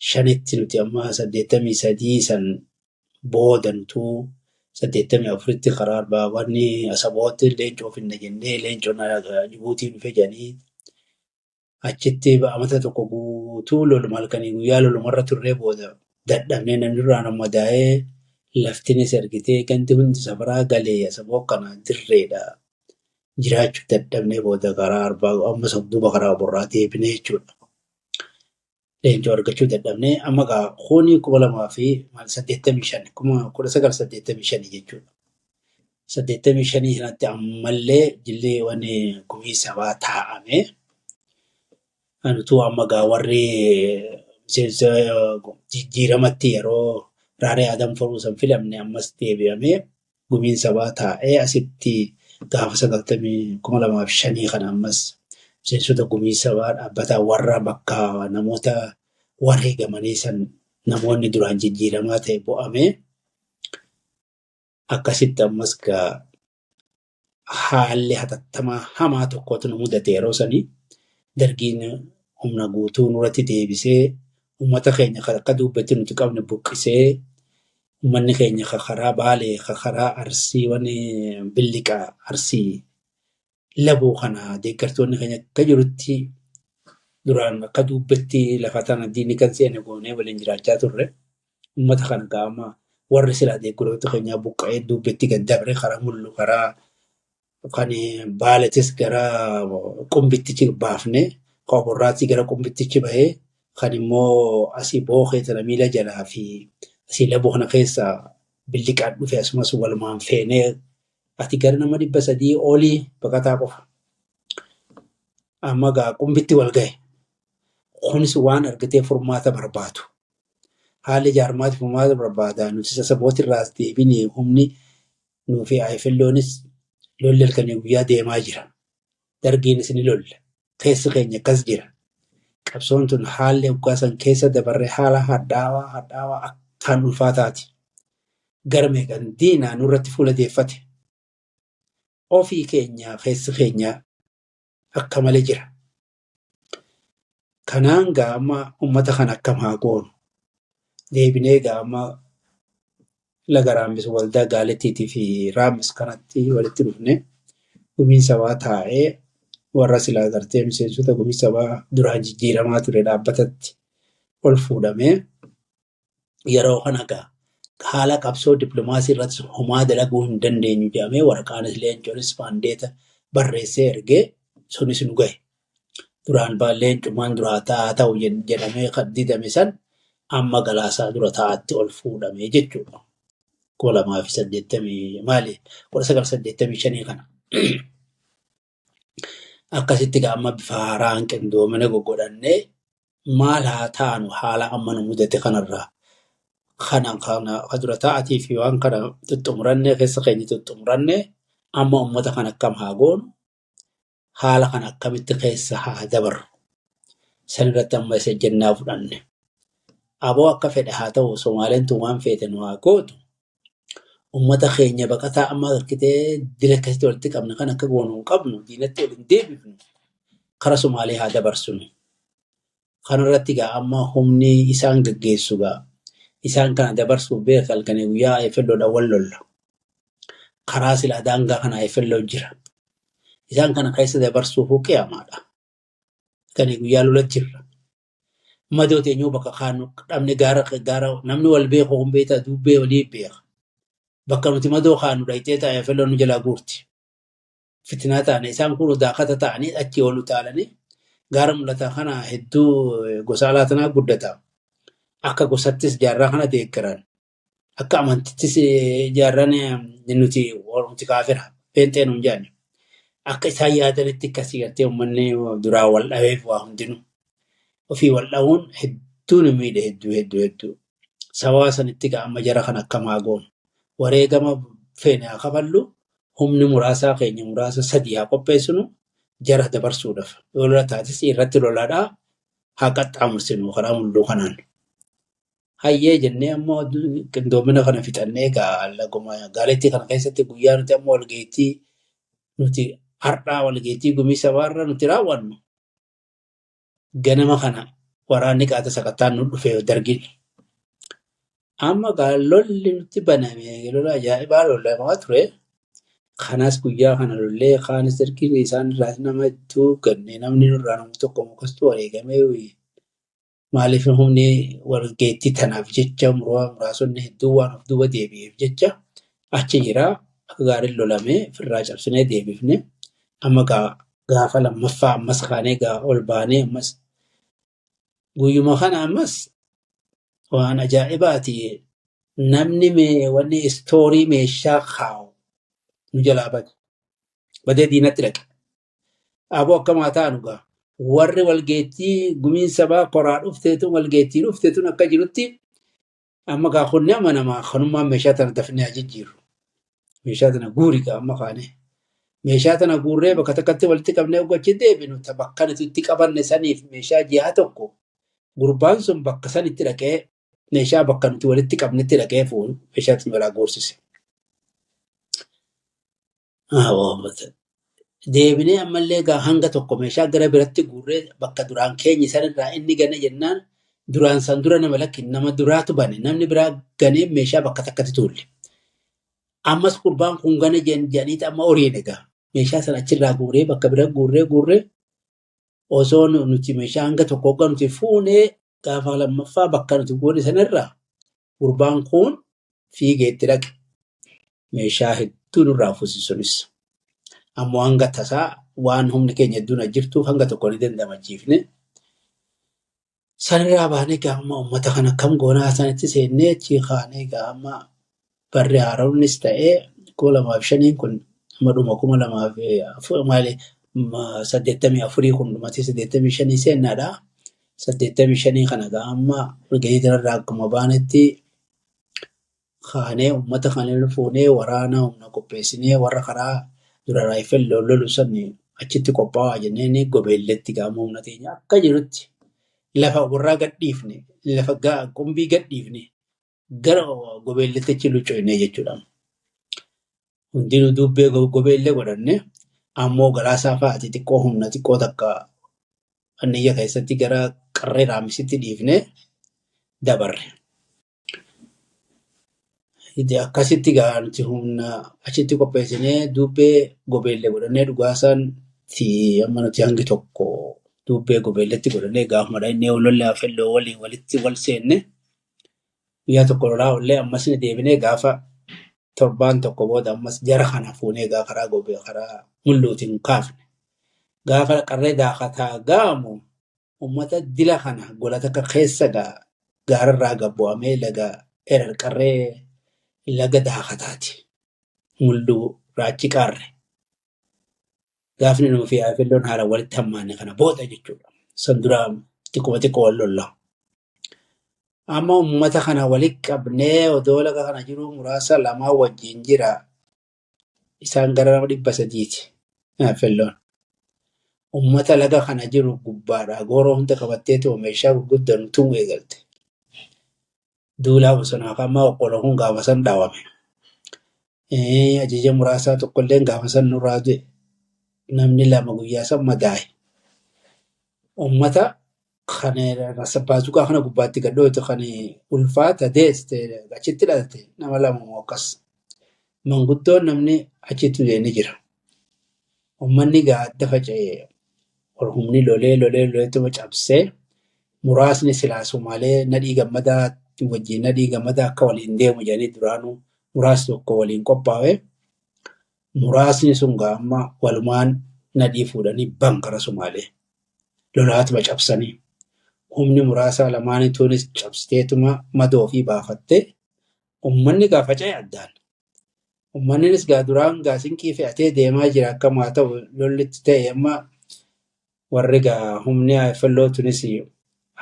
2085 nuti amma 83 san boodantuu 84tti karaa arbaawanni asabooti leencoo finna jennee leencoon Jibuutii dhufe jedhanii achitti amata tokko guutuu loluma halkanii guyyaa lolumarra turree booda dadhabnee namni duraan amma daa'ee laftinis ergitee ganti hundi safaraa galee asaboo kana dirreedha. Jiraachuu dadhabnee booda karaa arbaa amma duuba karaa borraa deebinee jechuudha. Leencoo argachuu dadhabnee amma gaa hoonii 1985 jechuudha. 85 sanatti ammallee jillee wanni gumii sabaa taa'ame. Anutuu amma gaa warri jijjiiramatti yeroo raaree adam foruu san filamne ammas deebi'amee gumiin sabaa taa'ee asitti gaafa 2005 kana ammas miseensota gumii sabaa dhaabbataa warra bakka namoota wareegamanii san namoonni duraan jijjiiramaa ta'e bu'amee akkasitti ammas gaa haalli hatattamaa hamaa tokkotu nu mudate yeroo sanii dargiin humna guutuu nurratti deebisee uummata keenya akka dubbatti nuti qabne buqqisee uummanni keenya karaa Baalee karaa Arsii wani Billiqaa Arsii labuu kana deeggartoonni keenya akka jirutti duraan akka dubbatti lafa tana diinni kan seene goonee waliin jiraachaa turre uummata kana gaama warri silaa deeggartoota keenya buqqa'ee dubbatti gad dabre karaa mullu karaa kan Baaleetis gara Qumbittichi baafne Qoborraatti gara Qumbittichi bahee kan immoo asii booqee tana miila jalaa fi asii labuu kana keessa Billiqaan dhufe asumas walumaan feenee ati gara nama 300 olii baqataa qofa. Amma gaa Qumbitti wal ga'e. Kunis waan argatee furmaata barbaadu. Haalli jaarmaati furmaata barbaadaa nuti sasabooti irraas deebinee humni nuufi ayfelloonis lolli halkanii guyyaa deemaa jira. Dargiinis ni lolla. Keessi keenya akkas jira. Qabsoon tun haalli hoggaasan keessa dabarree haala hadhaawaa akkaan ulfaataati. Garmee kan diinaa nurratti fuuladeeffate. Ofii keenya keessi keenya akka malee jira. Kanaan gaama uummata kan akkam haa goonu. Deebinee gaama laga Raammis waldaa Gaaleettiitii fi Raammis kanatti walitti dhufne gumiin sabaa taa'ee warra silaa gartee miseensota gumiin sabaa duraan jijjiiramaa ture dhaabbatatti ol fuudhamee yeroo kana haala qabsoo dippiloomaasii irratti homaa dalaguu hin dandeenyu jedhamee waraqaanis leencoonis maandeeta barreessee ergee sunis nu gahe. Duraan leencumaan duraa ta'u jedhamee kan didame san amma galaasaa dura taa'atti ol fuudhamee jechuudha. 1985 kana. Akkasitti amma bifa haaraan qindoomina goggodhannee maal haa taanu haala amma nu mudate kanarraa. Kana dura taa'atii fi waan kana xuxxumurannee keessa keenya xuxxumurannee amma uummata kan akkam haa goonu haala kan akkamitti keessa haa dabarru sanirratti amma isa jennaa fudhanne. Aboo akka fedhe haa ta'u Somaaleen tun waan feete nu haa gootu uummata keenya baqataa amma harkitee dila akkasitti walitti qabne kan akka goonu hin qabnu diinatti wal hin deebifnu kara Somaalee haa dabarsinu. Kanarratti amma humni isaan gaggeessu isaan kana dabarsuuf beeka halkanii guyyaa eefelloodhaan wal lolla. Karaa silaa daangaa kana eefelloo jira. Isaan kana keessa dabarsuuf qiyamaadha. Halkanii guyyaa lola jirra. Madoo teenyuu bakka kaanu dhabne gaara namni wal beeku kun beeta dubbee walii beeka. Bakka nuti madoo kaanu dhayitee taa'e eefelloo nu jalaa guurti. Fitinaa ta'anii isaan kun daakata ta'anii achi ol utaalanii gaara mul'ataa kana hedduu gosa alaatanaa guddataa. Akka gosattis jaarraa kana deeggaran. Akka amantittis jaarraan nuti kaafira. Feenxee nuun jaanne. Akka isaan yaadanitti akkasii gartee uummanni duraa wal dhabeef waa hundinuu. Ofii wal dhabuun hedduun miidhe hedduu. Sababa sanitti amma jara kan akkam haa goonu. Wareegama feene haa kafallu humni muraasaa keenya muraasa 3 haa qopheessinu jara dabarsuudhaaf. Yoo lola taates irratti lolaadhaa haa qaxxaamursinu karaa mul'uu kanaan. Hayyee jennee ammoo qindoomina kana fixannee gaaleettii kana keessatti guyyaa nuti ammoo walgeettii nuti har'aa walgeettii gumii sabaarra nuti raawwannu. Ganama kana waraanni qaata sakattaan nu dhufee dargin. Amma lolli nutti baname lola ajaa'ibaa lolamaa ture. Kanas guyyaa kana lollee kaanis dargin isaan irraa nama hedduu gannee namni nurraa namni tokko mukastuu wareegamee maaliif humni walgeettii tanaaf jecha muraasonni hedduu waan of duuba deebi'eef jecha achi jira akka gaariin lolamee firraa cabsinee deebifne amma gaafa lammaffaa ammas kaanee ol baanee ammas guyyuma kana ammas waan ajaa'ibaati namni wanni istoorii meeshaa kaa'u nu jalaa badee diinatti dhaqe. Aboo akkamaa taanu warri walgeettii gumiin sabaa koraa dhufteetu walgeettii dhufteetun akka jirutti amma kunni amanamaa kanummaan meeshaa tana dafnee jijjiirru. Meeshaa tana guuri amma kaane. Meeshaa tana guurree bakka takkatti walitti qabnee ugachi deebinu bakka nuti itti qabanne saniif meeshaa ji'a tokko gurbaan sun bakka sanitti dhaqee meeshaa bakka nuti walitti qabnetti dhaqee fuunu meeshaa tana walaa goorsise. Deebinee ammallee hanga tokko meeshaa gara biratti guurree bakka duraan keenya sanirraa inni gane jennaan duraan san dura nama lakkin nama duraatu bane namni biraa ganee meeshaa bakka takkatti tuulle. Ammas gurbaan kun gane jedhaniiti amma horiin egaa meeshaa sana achirraa guurree bakka bira guurree osoo nuti meeshaa hanga tokko hoggaa nuti fuunee gaafa lammaffaa bakka nuti goone sanirraa gurbaan kun fiigeetti dhaqe meeshaa hedduu nurraa fuusisuunis. Ammoo hanga tasaa waan humni keenya hedduun jirtuuf hanga tokko ni dandamachiifne. Sanirraa baanee amma uummata kana akkam goonaa sanitti seennee achi kaanee amma barri haaromnis ta'ee 2005 kun amma dhuma 2084 kun dhumatti 85 seennaadha. 85 kana amma walgahii kanarraa akkuma baanetti kaanee uummata kana fuunee waraana humna qopheessinee warra karaa dura raayifel lollu sanni achitti qophaa'aa jennee gobeelletti gaama humna teenya akka jirutti lafa warraa gadhiifne lafa qumbii gadhiifne gara gobeelletti achi luchoonee jechuudha. Hundinuu dubbee gobeellee godhanne ammoo galaasaa fa'aati xiqqoo humna xiqqoo takka anniyya keessatti gara qarree raamisitti dhiifne dabarre. akkasitti gaanti humna achitti qopheessinee dubbee gobeellee godhannee dhugaasan amma nuti hangi tokko dubbee gobeelletti godhannee gaafuma inni lolle hafelloo waliin walitti wal seenne guyyaa tokko lolaa ollee ammas ni deebinee gaafa torbaan tokko booda ammas jara kana fuunee gaa karaa gobee karaa mulluutiin kaafne gaafa qarree daakataa gaamu ummata dila kana golata akka keessa gaararraa gabbu'amee laga erer qarree laga daakataati mulluu raachi qarre gaafni nuufi hafilloon haala walitti hammaanne kana booda jechuudha san duraa xiqquma xiqqoo wal lollaa. Amma ummata kana walitti qabnee odoo laga kana jiru muraasa lamaa wajjin jira isaan gara nama 300ti hafilloon. Ummata laga kana jiru gubbaadhaa gooroo hunda qabatteetu meeshaa gurguddan tumuu eegalte. Duulaa bosonaa kan amma oqqolo kun gaafa san dhaawame. Ajaja muraasaa tokkollee gaafa san nurraa du'e namni 2 guyyaa san madaa'e. Ummata kana sabbaazuqaa kana gubbaatti gadhootu kan ulfaata deeste achitti dhalate nama 2 akkas. Manguddoon namni achitti deemee jira. Ummanni gaadda faca'ee humni lolee cabsee muraasni silaasu malee nadhii gammadaa wajjin nadhii gammadaa akka waliin deemu jedhanii duraanuu muraasni tokko waliin qophaa'ee muraasni sun gaamma walumaan nadhii fuudhanii bankara Sumaalee lolaatuma cabsanii humni muraasaa lamaanituunis cabsiteetuma madoo fi baafattee ummanni gaafaca'ee addaan. Ummannis gaa duraan sinqii fe'atee deemaa jira akkama ta'u lollitti ta'e amma warri gaa humni hafillootunis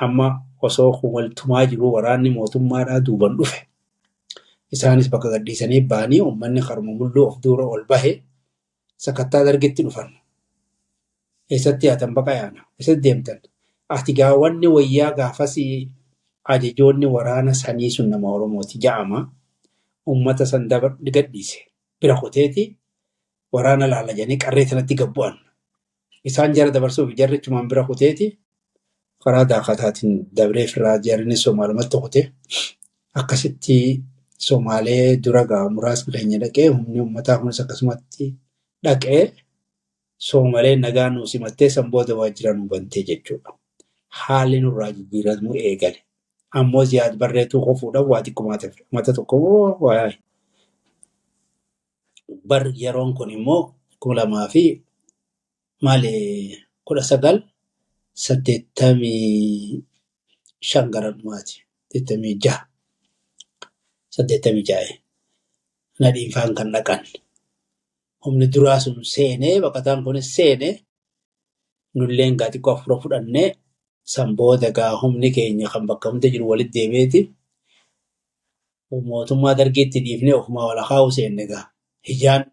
amma osoo waltumaa jiru waraanni mootummaadhaa duuban dhufe. Isaanis bakka gadhiisanii ba'anii ummanni karma mulluu of dura ol bahe sakattaa dargitti dhufan. Eessatti haatan baqa yaana? Eessatti deemtan? Ati gaa wanni wayyaa gaafas ajajoonni waraana sanii sun nama Oromooti ja'ama. Ummata san gadhiise bira kuteeti waraana laalajanii qarree sanatti gabbu'an. Isaan jara dabarsuuf jarrichumaan bira kuteeti karaa daakataatiin dabree firraa jarri Somaalumatti kute akkasitti Somaalee dura gaa muraasni keenya dhaqee humni ummataa kunis akkasumatti dhaqee Somaalee nagaa nuu simattee san booda waajjira nu bantee jechuudha. Haalli nurraa jijjiiramuu eegale. Ammoo Ziyaad Barreetuu qofuudhaaf waa xiqqummaa ta'e. Mata tokko waa'ee. Bar yeroon kun immoo 2019 garadhumaati. 86 nadhiinfaan kan dhaqan. Humni duraa sun seenee baqataan kunis seenee nulleen gaa xiqqoo afura fudhannee san booda gaa humni keenya kan bakka hunda jiru walitti deemeeti mootummaa dargiitti dhiifnee ofumaa walakkaa seenne gaa hijaan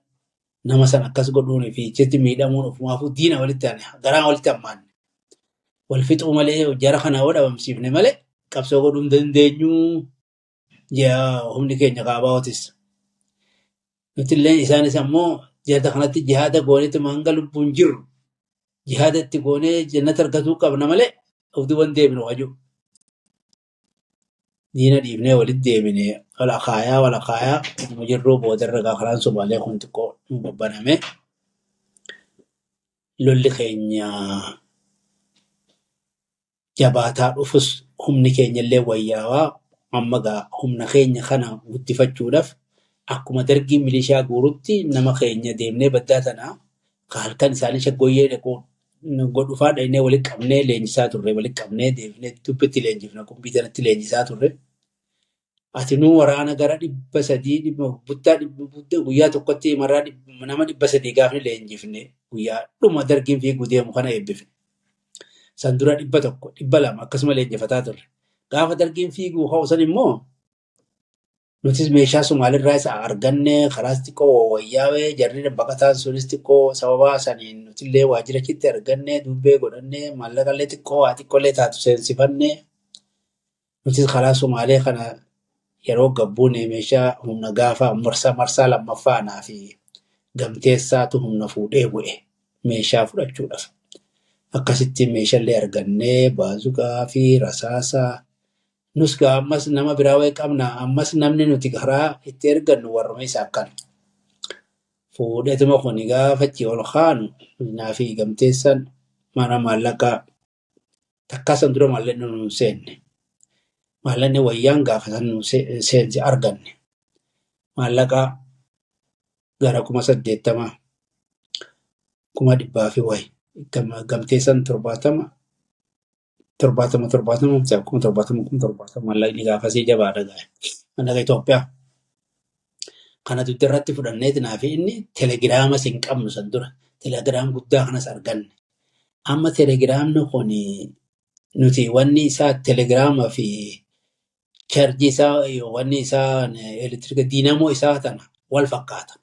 nama san akkas godhuunii fi ichitti miidhamuun ofumaafuu diina walitti aane garaan walitti hammaanne wal fixuu malee jara kana dhabamsiifne malee qabsoo godhuu hin dandeenyu humni keenya kaabaawotis. Nutillee isaanis ammoo jara kanatti jihaada gooneetti hanga lubbuun jirru jihaada itti goonee jannata argatuu qabna malee ofduuban deebinu wajju. Diina dhiifnee walitti deebine walakaayaa jirruu boodarra gaa karaan Somaalee kun xiqqoo nu babbaname. Lolli keenya jabaataa dhufus humni keenyallee wayyaawaa amma gaa humna keenya kana guddifachuudhaaf akkuma dargii milishaa guurutti nama keenya deemnee baddaa tanaa halkan isaanii shaggooyyee dhaquu godhufaa dhaynee walitti qabnee leenjisaa turre walitti qabnee deemnee dubbitti leenjifna kompiitarratti leenjisaa turre. Ati nuu waraana gara 300 guyyaa tokkotti marraa nama 300 gaafne leenjifne guyyaa dhuma dargiin fiiguu deemu kana eebbifne. San dura 100 200 akkasuma leenjifataa turre. Gaafa dargiin fiiguu hoosan immoo nutis meeshaa Somaalirraa isa arganne karaas xiqqoo wayyaawee jarri baqataan sunis xiqqoo sababa saniin nutillee waajjira chitti arganne dubbee godhanne maallaqallee xiqqoo waa xiqqollee taatu seensifanne nutis karaa Somaalee kana yeroo gabbuun meeshaa humna gaafa marsaa lammaffaanaa fi gamteessaatu humna fuudhee bu'e meeshaa nusgaa ammas nama biraa wayii qabna ammas namni nuti karaa itti ergannu warruma isaa akkana. Fuudhetuma kun gaafachi ol kaanu naa fi gamteessan mana maallaqaa takkaasan dura maallaqni nu seenne. Maallaqni wayyaan gaafatan nu seensi arganne. Maallaqaa gara 80,000 100,000 wayi. Gamteessan 70 maallaqni gaafasii jabaadha gaa'e. Mallaqa Itoophiyaa. Kana dudda irratti fudhanneeti naa fi inni telegiraama sin qabnu san dura. Telegiraam guddaa kanas arganne. Amma telegiraamni kun nuti wanni isaa telegiraama fi charjii isaa wanni isaa elektiriika diinamoo isaa tana wal fakkaata.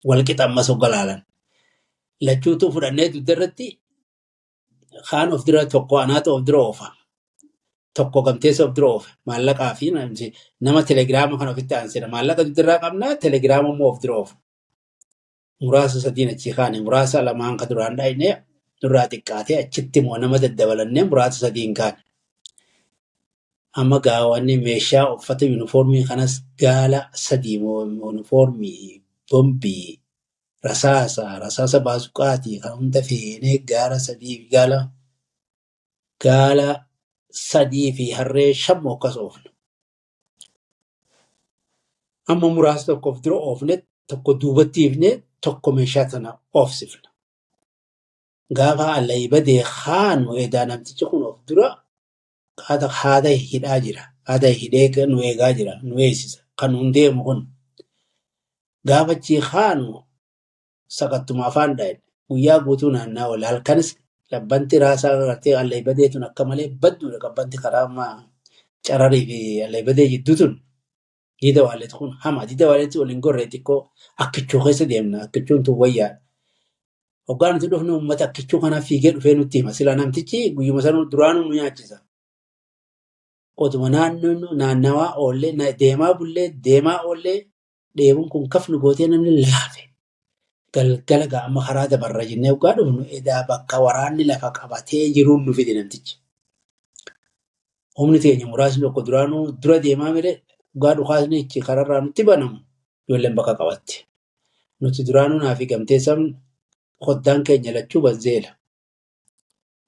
Wal qixa ammas oggalaalan. Lachuutu fudhannee dudda irratti kaan of dura tokko anaata of dura oofa. Tokko gamteessa of dura oofe. Maallaqaa fi nama telegiraama kan ofitti aansina. Maallaqa dudda irraa qabnaa telegiraama immoo of dura oofa. Muraasa sadiin achi kaane muraasa lamaan ka duraan dhaayinee nurraa xiqqaatee achitti immoo nama daddabalannee muraasa sadiin kaane. Amma gaawwanni meeshaa uffata yuunifoormii kanas gaala sadii yuunifoormii bombii rasaasa baasuqaatii kan hunda feenee gaala sadii fi harree 5 akkas oofne. Amma muraasa tokko of dura oofne tokko duubatti ifne tokko meeshaa tana oofsifna. Gaafa allay badee haanu edaa namtichi kun of dura haada hidhaa jira. Haada hidhee nu eegaa jira. Nu eegsisa. Kan hundeemu kun. Gaafa chi haanu saqattuma afaan dhaa'e. Guyyaa guutuu naannaa wal halkanis labbanti raasaa gartee allay badeetun akka malee badduudha. Qabbanti karaa ammaa cararii fi allay badee jidduutun diida waaleetu kun hama. Diida waaleetu waliin gorree xiqqoo akkichuu keessa deemna. Akkichuun tun wayyaadha. Hoggaan nuti dhufnu uummata akkichuu kanaaf fiigee dhufee nutti hima. Sila namtichi guyyuma sanuu duraanuu nu nyaachisa. Otuma naannawaa oollee deemaa bullee deemaa oollee dheebuun kun kafnu gootee namni laafe. Galgala ga'amma karaa dabarra jennee hoggaa dhufnu edaa bakka waraanni lafa qabatee jiruun nu fide namtichi. Humni teenya muraasni tokko duraanuu dura deemaa mire hoggaa dhukaasni ichi kararraa nutti banamu ijoolleen bakka qabatte. Nuti duraanuu naa fi gamteessan koddaan keenya lachuu banzeela.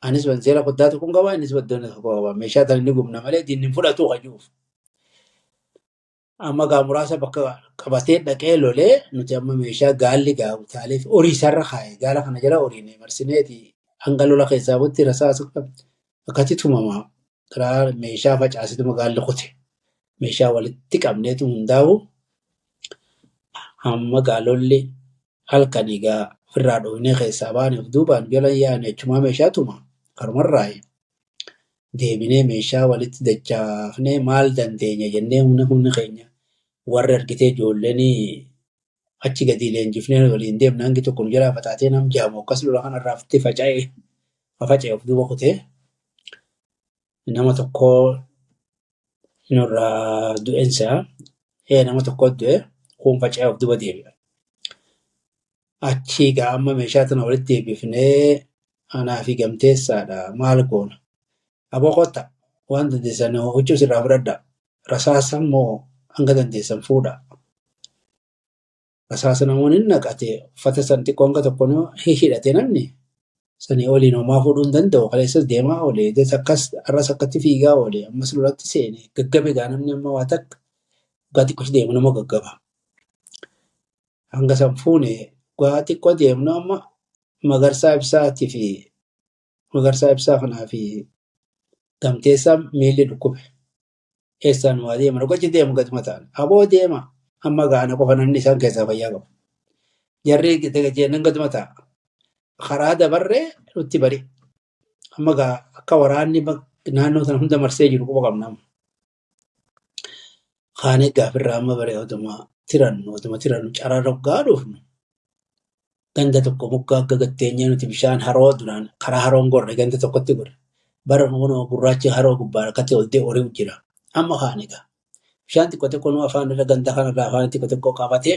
Anis banzeela koddaa tokkoon qabaa innis baddoonni tokko qabaa. Meeshaa tan inni gubna malee diinni fudhatu qajuuf. Amma gaa muraasa bakka qabatee dhaqee lolee nuti amma meeshaa gaalli gaa utaalee fi horii isarra kaa'e. Gaala kana jala horiin marsineeti hanga lola keessaa butti rasaasa akkatti tumamaa. Karaa meeshaa facaasituma gaalli kute. Meeshaa walitti qabneetu hundaa'u amma gaalolli halkanii gaa ofirraa dhoofnee keessaa baane of duubaan jala yaane achumaa meeshaa tuma. Karumarraayi deebinee meeshaa walitti dachaafnee maal dandeenya jennee humna keenya warri argitee ijoolleen achi gadi leenjifnee waliin deemna hangi tokko nu jalaa fataatee nam jaamu akkas lola kanarraa fittee faca'e of duuba kutee nama tokko nurraa du'eensaa nama tokko du'e kun faca'e of duuba deebi'a. Achii gaa amma meeshaa tana walitti deebifnee anaa fi gamteessaadha maal goona. Aboo qotta waan dandeessan huccuu sirraa fudhadha. Rasaasa immoo hanga dandeessan fuudha. Rasaasa namoonni naqate uffata san xiqqoo hanga tokko hidhate namni sanii oliin homaa fuudhuu hin danda'u. Kaleessas deemaa oolee akkas arras akkatti fiigaa oolee ammas lolatti seene gaggabe gaa namni amma waa takka waggaa xiqqoo deemu nama gaggaba. Hanga san fuune waggaa xiqqoo deemnu amma magarsaa ibsaa kanaa fi gamteessaa miilli dhukkube. Eessaan waa deema dhugaachi deemu gatuma ta'an. Aboo deema amma gaana qofa namni isaan keessaa fayyaa qabu. Jarri jeennan gatuma ta'a. Karaa dabarree nutti bari. Amma gaa akka waraanni naannoo sana hunda marsee jiru quba qabna. Kaanee gaafirraa amma baree otuma tirannu carraa dhoggaa dhufnu. Ganda tokko muka akka gatteenyaa nuti bishaan haroo duraan karaa haroon gorre ganda tokkotti gorre. Bara kunoo gurraachi haroo gubbaa akkatti ol ta'e horii jira. Amma kaaniga. Bishaan xiqqoo xiqqoo nu afaan irra ganda kanarraa afaan xiqqoo xiqqoo qabatee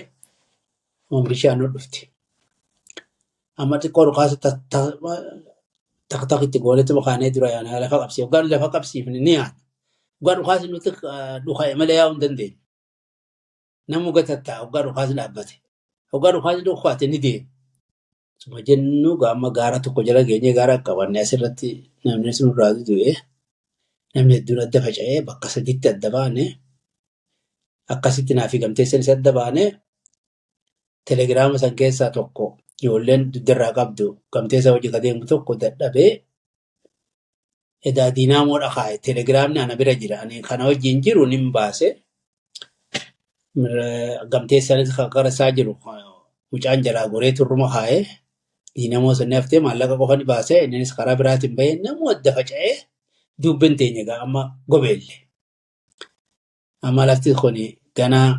bishaan nu dhufti. Amma xiqqoo dhukaasa taktakitti gooletti makaanee dura yaana lafa qabsiif. Hoggaan lafa qabsiifne ni yaana. Dhugaa dhukaasni nuti dhukaa'e malee yaa'uu hin dandeenyu. Namni gatattaa dhugaa dhukaasni dhaabbate. Dhugaa dhukaasni dhukaate ni deema. Suma jennu gaama gaara tokko jala geenyee gaara qabanne asirratti namni sunirraa du'e namni hedduun adda faca'ee bakka sadiitti adda baane akkasitti naaf gamteessanis adda baane telegiraama san keessaa tokko ijoolleen duddarraa qabdu gamteessa hojii kadeemu tokko dadhabee edaa diinaamoodha kaa'e telegiraamni ana bira jira ani kana wajjin jiru nin baase gamteessanis qarqara isaa jiru mucaan jalaa goree turruma kaa'e diinamoo sanni haftee maallaqa qofa ni baase innis karaa biraatiin bahee namuu adda faca'ee dubbiin teenya egaa amma gobeelle. Amma lafti kun ganaa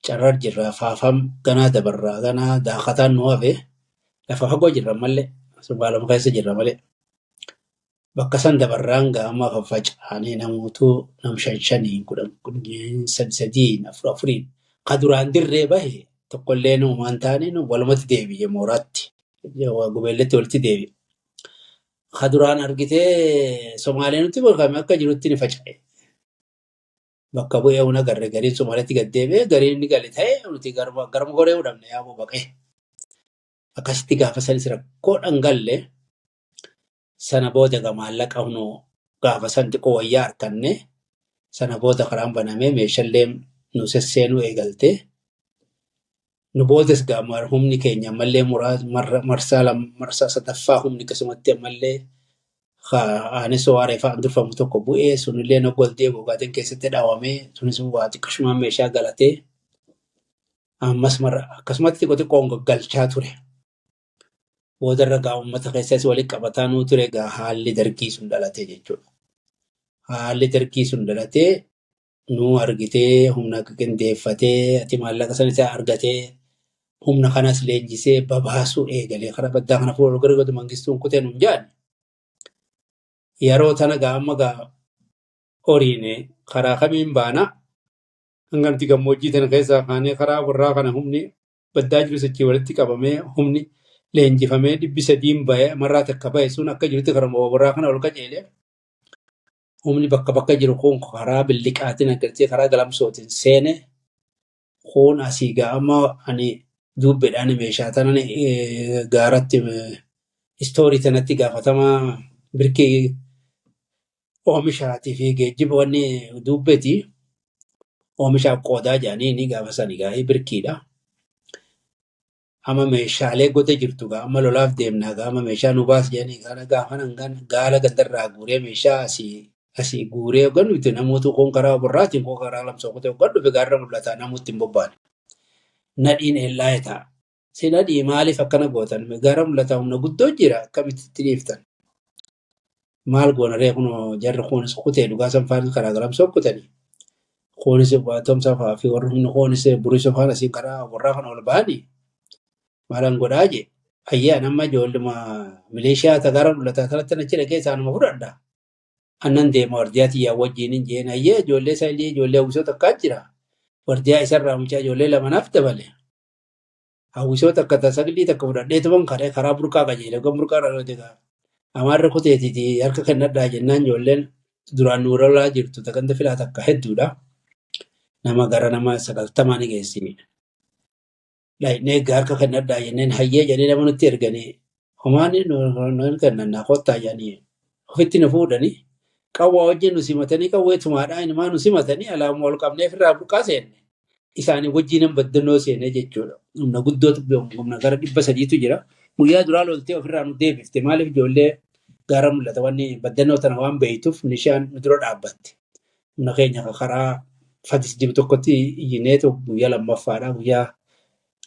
carrar jirra faafam ganaa dabarraa ganaa daakataan nu hafe lafa fagoo jirra malee subaalama keessa jirra malee. Bakka san dabarraan gaama faffaca'anii namoota nam shanii kudhan sadii afuriin ka duraan dirree bahe tokkollee nuumaan taane walumatti deebi'e mooraatti gubeelletti walitti deebi'e. Ka duraan argitee Somaaleen nutti bolkame akka jirutti ni faca'e. Bakka bu'ee una garre gariin Somaaleetti gad deebi'e gariin ni gale ta'e nuti garma goree hudhamne yaaboo baqee. Akkasitti gaafa sanis rakkoo dhangalle sana booda maallaqa hunoo gaafa san xiqqoo wayyaa harkanne sana booda karaan banamee meeshaalee nu sesseenuu eegalte nu boodas gaama humni keenya ammallee marsaa sadaffaa humni akkasumatti ammallee aanesoo waaree fa'aan durfamu tokko bu'ee sunillee noggol deebi'u gaatiin keessatti dhaawamee sunis waa xiqqashumaan meeshaa galatee ammas akkasumatti xiqqoo xiqqoon galchaa ture. Boodarra gaa uummata keessas walitti qabataa nuu ture gaa haalli dargii sun dhalatee jechuudha. Haalli dargii sun dhalatee nuu argitee humna qindeeffatee ati maallaqa sana isaa argatee humna kanas leenjisee babaasuu eegalee karaa baddaa kana fuudhuu gargaaru mangistuun kutee nuun jaanne. Yeroo tana gaa amma gaa horiine karaa kamiin baana hangamti gammoojjii tana keessaa kaanee karaa warraa kana humni baddaa jiru sochii walitti qabamee humni leenjifamee 300 bahee marraa takka bahee sun akka jirutti karaa warraa kana ol qajeelee humni bakka jiru kun karaa billiqaatiin agartee karaa galamsootiin seene kun asii gaa amma ani duubbeedhaan meeshaa tanan gaaratti istoorii tanatti gaafatamaa birkii oomishaatii fi geejjiba wanni duubbeeti oomishaaf qoodaa jedhanii ni gaafa sani gaa'ee birkiidha. Amma meeshaalee gote jirtu gaa amma lolaaf deemnaa gaa amma meeshaa nu baas jedhanii gaafa nangan gaala gandarraa guuree meeshaa asii guuree hoggannu itti namoota kun karaa borraatiin kun karaa lamsoo kutee hoggannu fi gaarra mul'ataa namooti hin bobbaane. Nadhiin eellaa ta'a. Si nadhii maaliif akkana gootan gaara mul'ataa humna guddoo jira akkamitti itti dhiiftan. Maal goona ree kun jarri kunis kutee dhugaa sanfaan karaa galamsoo kutanii. Kunis tomsaa fa'aa fi warri humna kunis burisoo fa'aan asiin karaa warraa kana ol ba'anii. Maalaan godhaa jee ayyaan amma ijoolluma milishiyaa tagaara mul'ataa kanatti achi dhaqee isaanuma fudhadha. Annan deema wardiyaa xiyyaa wajjin hin jeen ayyee ijoollee isaa illee ijoollee hawwisoo takkaa jira. Wardiyaa isarraa mucaa ijoollee lamanaaf dabale. Hawwisoo takka tasaglii takka fudhadhee tuman karaa burqaa qajeele kan burqaa irraa amaarra kuteetiti harka kennadhaa jennaan ijoolleen duraan nuuralaa jirtu takanta filaa takka hedduudha. Nama gara nama 90 ni geessinidha. Laayinee harka kennadhaa jenneen hayyee jedhee nama nutti erganii homaan nuun kennannaa kottaa jedhanii ofitti nu fuudhanii qawwaa wajjin nu simatanii qawweetumaadhaa inimaa nu simatanii alaamuu ol qabneef irraa burqaa seenne. Isaanii wajjin baddannoo seenne jechuudha. Humna guddootu humna gara 300tu jira. Guyyaa duraa loltee ofirraa nu deebifte maaliif ijoollee gaara mul'ata wanni baddannoo tana waan beeytuuf nishaan nu dura dhaabbatte. Humna keenya karaa Fatis jiru tokkotti iyyineetu guyyaa lammaffaadhaa guyyaa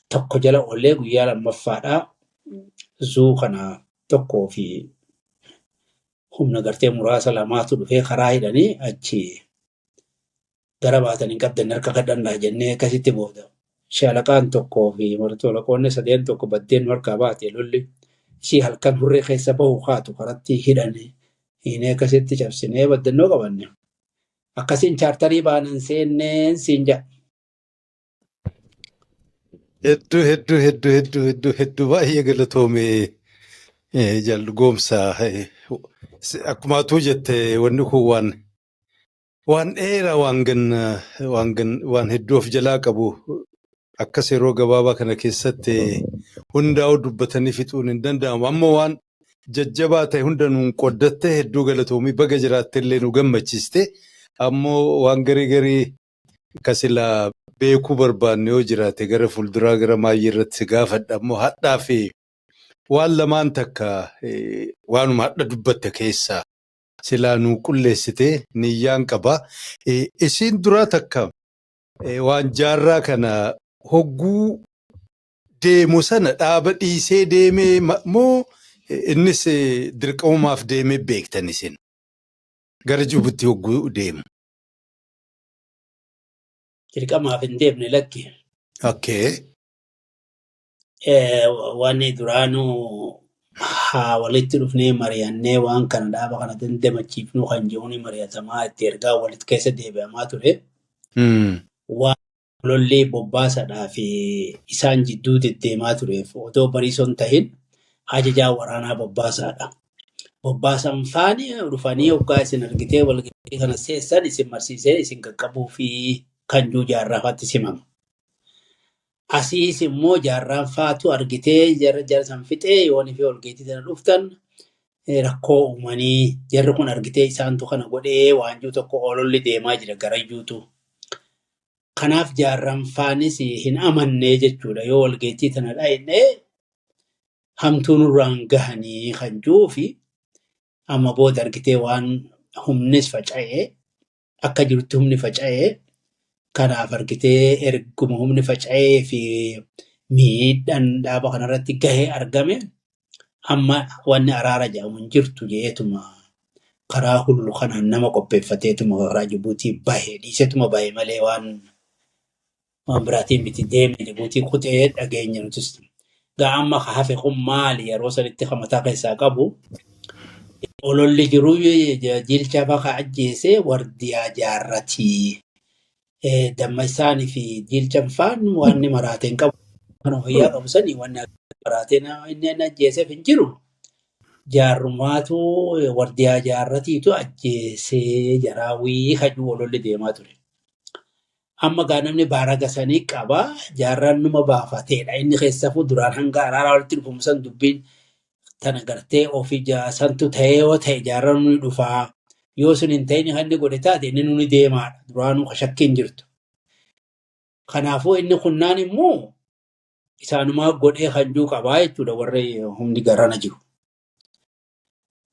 tokko jala oollee guyyaa lammaffaadhaa zuu kana tokkoo fi humna gartee muraasa lamaatu dhufee karaa hidhanii achi gara baatanii qabdan harka kadhannaa jennee akkasitti booda. Shaalaqaan tokkoo fi martoolaqoonni 3 tokko baddeen harkaa baate lolli ishii halkan hurree keessa bahu kaatu karatti hidhanii hiinee akkasitti cabsinee baddannoo qabanne. Akkasiin chaartarii baanan seenneen siin jedha. Hedduu baay'ee galatoomee jalgoomsaa akkuma atuu jette wanni kun waan Waan dheeraa waan hedduu of jalaa qabu akkas yeroo gabaabaa kana keessatti hundaa'uu dubbatanii fixuun hin danda'amu. Amma waan jajjabaa ta'e hunda nuun qoddatte hedduu galatoomii baga jiraatte illee nu gammachiiste. Ammoo waan garii kasilaa beekuu barbaanne yoo jiraate gara fuulduraa gara maayyii irratti si gaafadha. Ammoo hadhaa fi waan lamaan takka waanuma hadha dubbatte keessaa silaa nuu qulleessite niyyaan qaba. Isiin duraa takka waan jaarraa kana hogguu deemu sana dhaaba dhiisee deemee moo innis dirqamumaaf deemee beektan isin gara Jibuutii hogguu deemu? Dirqamaaf hin deemne lakki. Okay. Wanni duraanuu haa walitti dhufnee mari'annee waan kana dhaaba kana dandamachiifnu kan jiruun mari'atamaa itti ergaa walitti keessa deebi'amaa ture. Waan lollee bobbaasadhaa fi isaan jidduu deddeemaa tureef otoo bariisoon tahin ajajaa waraanaa bobbaasaadha. Bobbaasaan faani dhufanii hoggaa isin argitee walgahii kana seessan isin marsiisee isin qaqqabuu fi kan jiru jaarraafatti simama. Asiis immoo jaarraan faatu argitee jara san fixee yoon fi walgeetii sana dhuftan rakkoo uumanii jarri kun argitee isaantu kana godhee waanjuu tokko ololli deemaa jira garayyuutu. Kanaaf jaarraan faanis hin amannee jechuudha yoo walgeetii tana dhaa'inee hamtuu nurraan gahanii kan jiruu fi amma booda argitee waan humnis faca'ee akka jirutti humni faca'ee kanaaf argitee erguma humni faca'ee fi miidhaan dhaaba kanarratti gahee argame amma wanni araara jedhamu hin jirtu jeetuma karaa hullu kanaan nama qopheeffateetuma karaa Jibuutii bahee dhiisetuma bahee malee waan biraatiin miti deeme Jibuutii kutee dhageenya nutis. Amma hafe kun maali yeroo sanitti mataa keessaa qabu ololli jiru jilcha bakka ajjeesee wardiyaa jaarratii. Dammasaanii fi jilchan faan waan maraateen qabu kan fayyaa qabu sanii waan maraateen inni ajjeeseef hin jiru. Jaarrumaatu wardiyaa jaarratiitu ajjeesee jaraawii hajuu ololli deemaa ture. Amma gaa namni baaraga sanii qaba jaarraan numa baafateedha. Inni keessafuu duraan hanga araaraa walitti dhufumu san dubbiin tana gartee ofii santu ta'ee yoo ta'e jaarraan ni dhufaa. Yoo sun hin ta'in hanni godhe taate inni nuni deemaadha. Duraanuu shakkiin jirtu. Kanaafuu inni kunnaan immoo isaanumaa godhee hanjuu qabaa jechuudha warri humni garana jiru.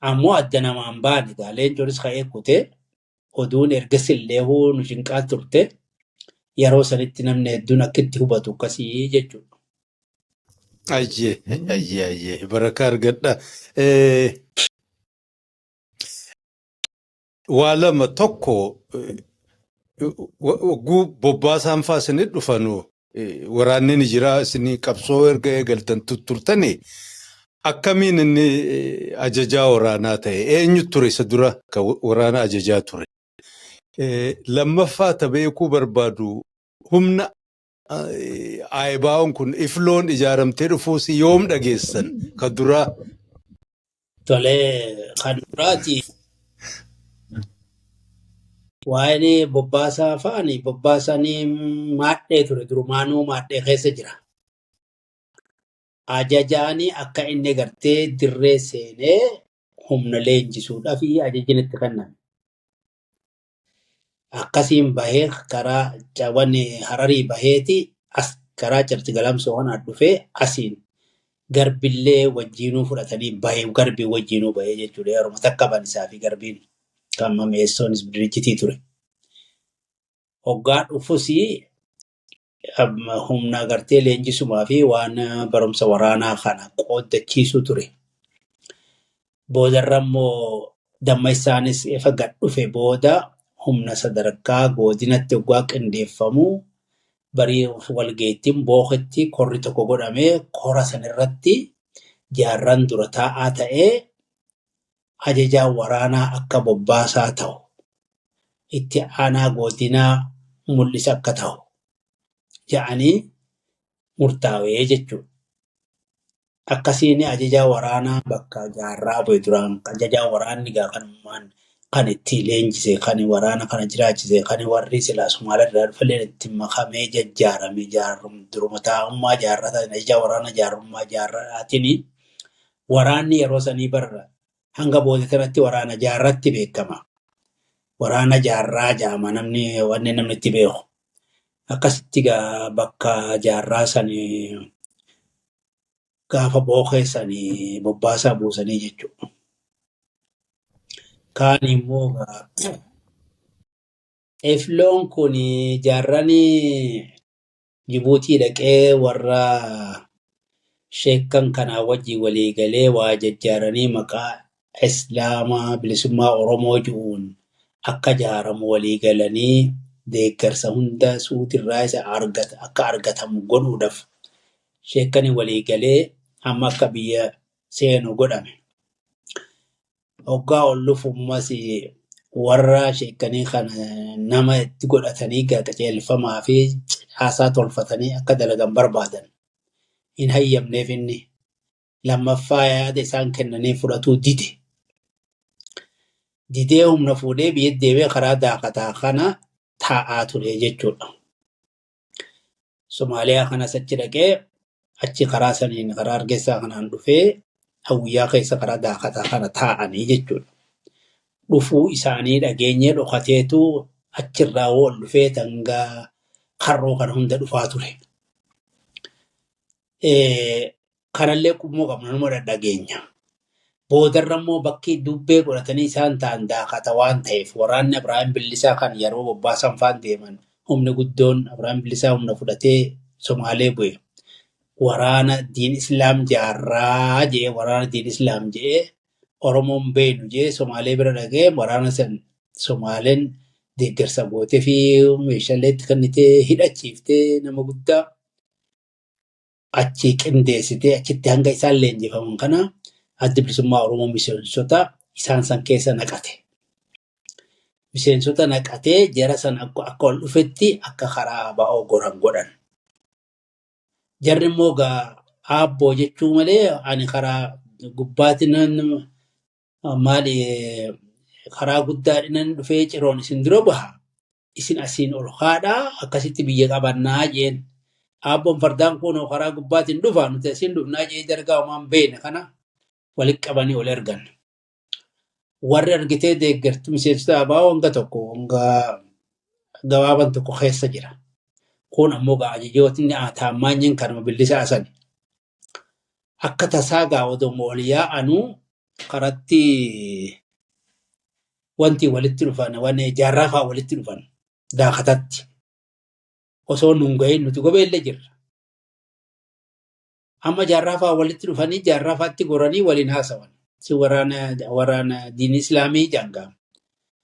Ammoo adda namaan baane leenconis ka'ee kutee oduun ergasillee nu shinqaa turte yeroo sanitti namni hedduun akka itti hubatu akkasii jechuudha. Ayyee barakaa argadha. Waa lama tokko wagguu bobbaasaan faa isinii dhufanu waraanni ni jira isinii qabsoo erga eegaltan turtanii akkamiin inni ajajaa waraanaa ta'e eenyu ture isa dura kan waraana ajajaa ture. Lammaffaa beekuu barbaadu humna aayibaa'oon kun ifloon ijaaramtee dhufuus yoom dhageessan kan duraa. Tolee kan duraati. Waa'ee bobbaasaa faani bobbaasanii maadhee ture durumaanuu maadhee keessa jira. Ajajaanii akka inni gartee dirree seenee humna leenjisuudhaa fi ajajni itti kenname. Akkasiin bahee karaa caawwanni hararii baheeti as karaa carti galamsoo kanaan dhufee asiin garbillee wajjiinuu fudhatanii bahee garbii wajjiinuu bahee jechuudha. Yeroo takka banisaa fi garbiin. Kan mameessoonis diriijitii ture. Hoggaa dhufusii humna agartee leenjisumaa fi waan barumsa waraanaa kana qooddachiisu ture. Boodarra immoo damma isaanis efa gad dhufe booda humna sadarkaa godinatti hoggaa qindeeffamu barii walgeettiin booketti korri tokko godhamee kora sanirratti jaarran dura taa'aa ta'ee ajajaa waraanaa akka bobbaasaa ta'u itti aanaa godinaa mul'isa akka ta'u jedhanii murtaawee jechuudha. Akkasiin ajajaa waraanaa bakka jaarraa bu'e duraan ajajaa waraanni kanummaan kan itti leenjise, kan waraana kana jiraachise, kan warri silaa Somaaliirraa dhufallee itti makamee jajjaarame duruma taa'ummaa jaarratan ija waraana jaarummaa jaarrataatiin waraanni yeroo sanii barra hanga boodatarratti waraana jaarratti beekama. Waraana jaarraa jaama wanni namni itti beeku. Akkasitti bakka jaarraa sanii gaafa bookeessanii bobbaasaa buusanii jechuudha. Kaan immoo Efloon kun jaarranii Jibuutii dhaqee warra sheekkan kanaa wajjin walii galee waa jajjaaranii maqaa Islaamaa bilisummaa Oromoo jedhuun akka jaaramu walii galanii deeggarsa hunda suutirraa isa akka argatamu godhuudhaaf sheekkanii walii galee amma akka biyya seenu godhame. Hoggaa ol dhufummas warra sheekkanii kana nama itti godhatanii qajeelfamaa fi caasaa tolfatanii akka dalagan barbaadan. Hin hayyamneef inni lammaffaa yaada isaan kennanii fudhatuu dide. Didee humna fuudhee biyya deemee karaa daakataa kana taa'aa ture jechuudha. Somaaliyaa kanas achi dhaqee achi karaa saniin karaa Hargeysaa kanaan dhufee hawwiyyaa keessa karaa daakataa kana taa'anii jechuudha. Dhufuu isaanii dhageenyee dhokateetu achirraa ol dhufee tangaa karroo kana hunda dhufaa ture. Kanallee qummoo qabna nama dhadhageenya. Boodarra immoo bakki dubbee godhatanii isaan ta'an daakata waan ta'eef waraanni Abiraam Billisaa kan yeroo bobbaasan faan deeman humni guddoon Abiraam Billisaa humna fudhatee Somaalee bu'e. Waraana diin Islaam jaarraa jee waraana diin Islaam jee Oromoon beenu jee Somaalee bira dhagee waraana san Somaaleen deeggarsa gootee fi meeshaalee itti kennitee hidhachiiftee nama guddaa achi qindeessitee achitti hanga isaan leenjifaman kana adda bilisummaa Oromoo miseensota isaan san keessa naqate. Miseensota naqatee jara san akka ol dhufetti akka karaa ba'oo goran godhan. Jarri immoo aabboo jechuu malee ani karaa gubbaatiin maali karaa guddaadhaan dhufee ciroon isin dura baha. Isin asiin ol haadhaa akkasitti biyya qabannaa jeen. Aabboon fardaan kun karaa gubbaatiin dhufa nuti asiin dhufnaa jee dargaa homaan beene kana walitti qabanii ol ergan. Warri argitee deeggartu miseensota abaa hanga tokko hanga gabaaban tokko keessa jira. Kun ammoo ajajjootni taammaanyin kanuma Billisaa sani. Akka tasaa odoo ol yaa'anuu karatti wanti walitti dhufan wanni jaarraa fa'aa walitti dhufan daakatatti. Osoo nuun gahin nuti gobeellee jirra. Amma jaarraa fa'aa walitti dhufanii jaarraa fa'aatti goranii waliin haasawan. Si waraana diin Islaamii jangam.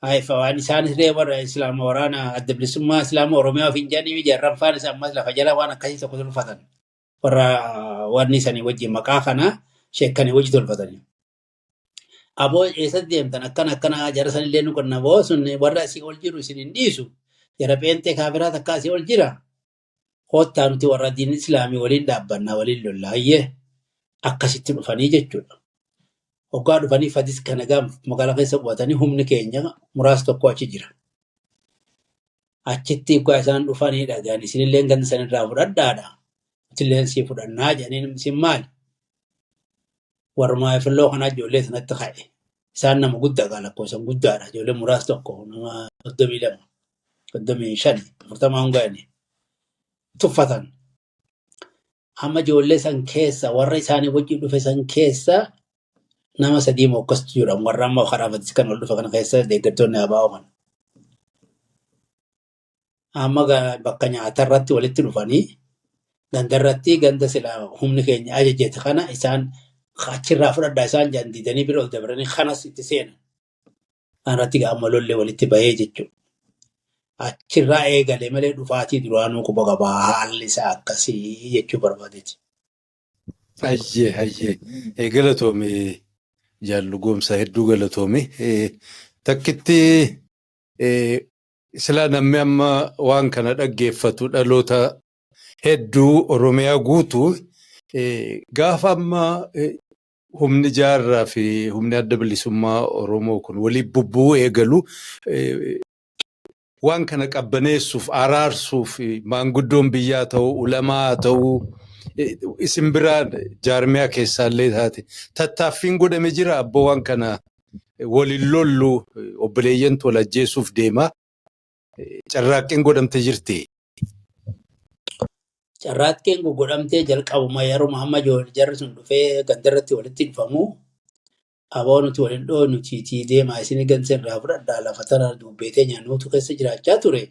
Waan isaanis warra Islaama waraana adda bilisummaa Islaama Oromiyaa fi Injaanii jaarraan fa'aan isaa ammas lafa jala waan akkasii tokko tolfatan. Warra wanni sanii wajjin maqaa kana sheekkanii wajji tolfatanii. Aboo eessatti deemtan akkana jara sanillee nu qonna boo sun warra asii ol jiru isin hin dhiisu. Jara peentee kaafiraa takka asii ol jira. Koottaa nuti warra diin Islaamii waliin dhaabbannaa waliin lollaayyee akkasitti dhufanii jechuudha. Hoggaa dhufanii fadis kana magaalaa keessa qubatanii humni keenya muraasa tokko achi jira. Achitti hoggaa isaan dhufanii dhagaan isinillee ganda sanirraa fudhadhaadha. Itillee sii fudhannaa jedhanii isin maali? Warmaa Efloo kanaa ijoollee sanatti ka'e. Isaan nama guddaa lakkoofsan guddaadha. Ijoollee muraasa tokko nama 32. 35 40 hungaani tuffatan. Amma ijoollee san keessa warra isaanii wajjin dhufe san keessa nama sadii mokkastuu jiran warra amma karaa fatis kan ol dhufe kana keessa deeggartoonni abaa ooman. Amma bakka nyaatarratti walitti dhufanii gandarratti ganda silaa humni keenya ajajjeete kana isaan achirraa fudhadhaa isaan jaan diidanii bira ol dabaranii kanas itti seenan. Kanarratti amma lollee walitti bahee jechuudha. Achirraa eegalee malee dhufaatii duraanuu quba qabaa haalli isaa akkasii jechuu barbaadeeti. Ayyee galatoomee jaallu goomsaa hedduu galatoomee takkitti silaa namni amma waan kana dhaggeeffatu dhaloota hedduu Oromiyaa guutuu gaafa amma humni jaarraa fi humni adda bilisummaa Oromoo kun waliif bubbuu eegalu waan kana qabbaneessuuf araarsuuf maanguddoon biyyaa ta'uu ulamaa ta'uu isin biraan jaarmiyaa keessaallee taate tattaaffiin godhame jira abbo waan kana waliin lollu obboleeyyantu wal ajjeesuuf deema carraaqqiin godhamte jirti. Carraaqqiin godhamtee jalqabuma yeroo Muhammad jarri sun dhufee gandarratti walitti dhufamu aboo nuti waliin dhoo nuti deemaa isin gandarraa fudhadhaa lafa tana dubbeetee nyaannuutu keessa jiraachaa ture.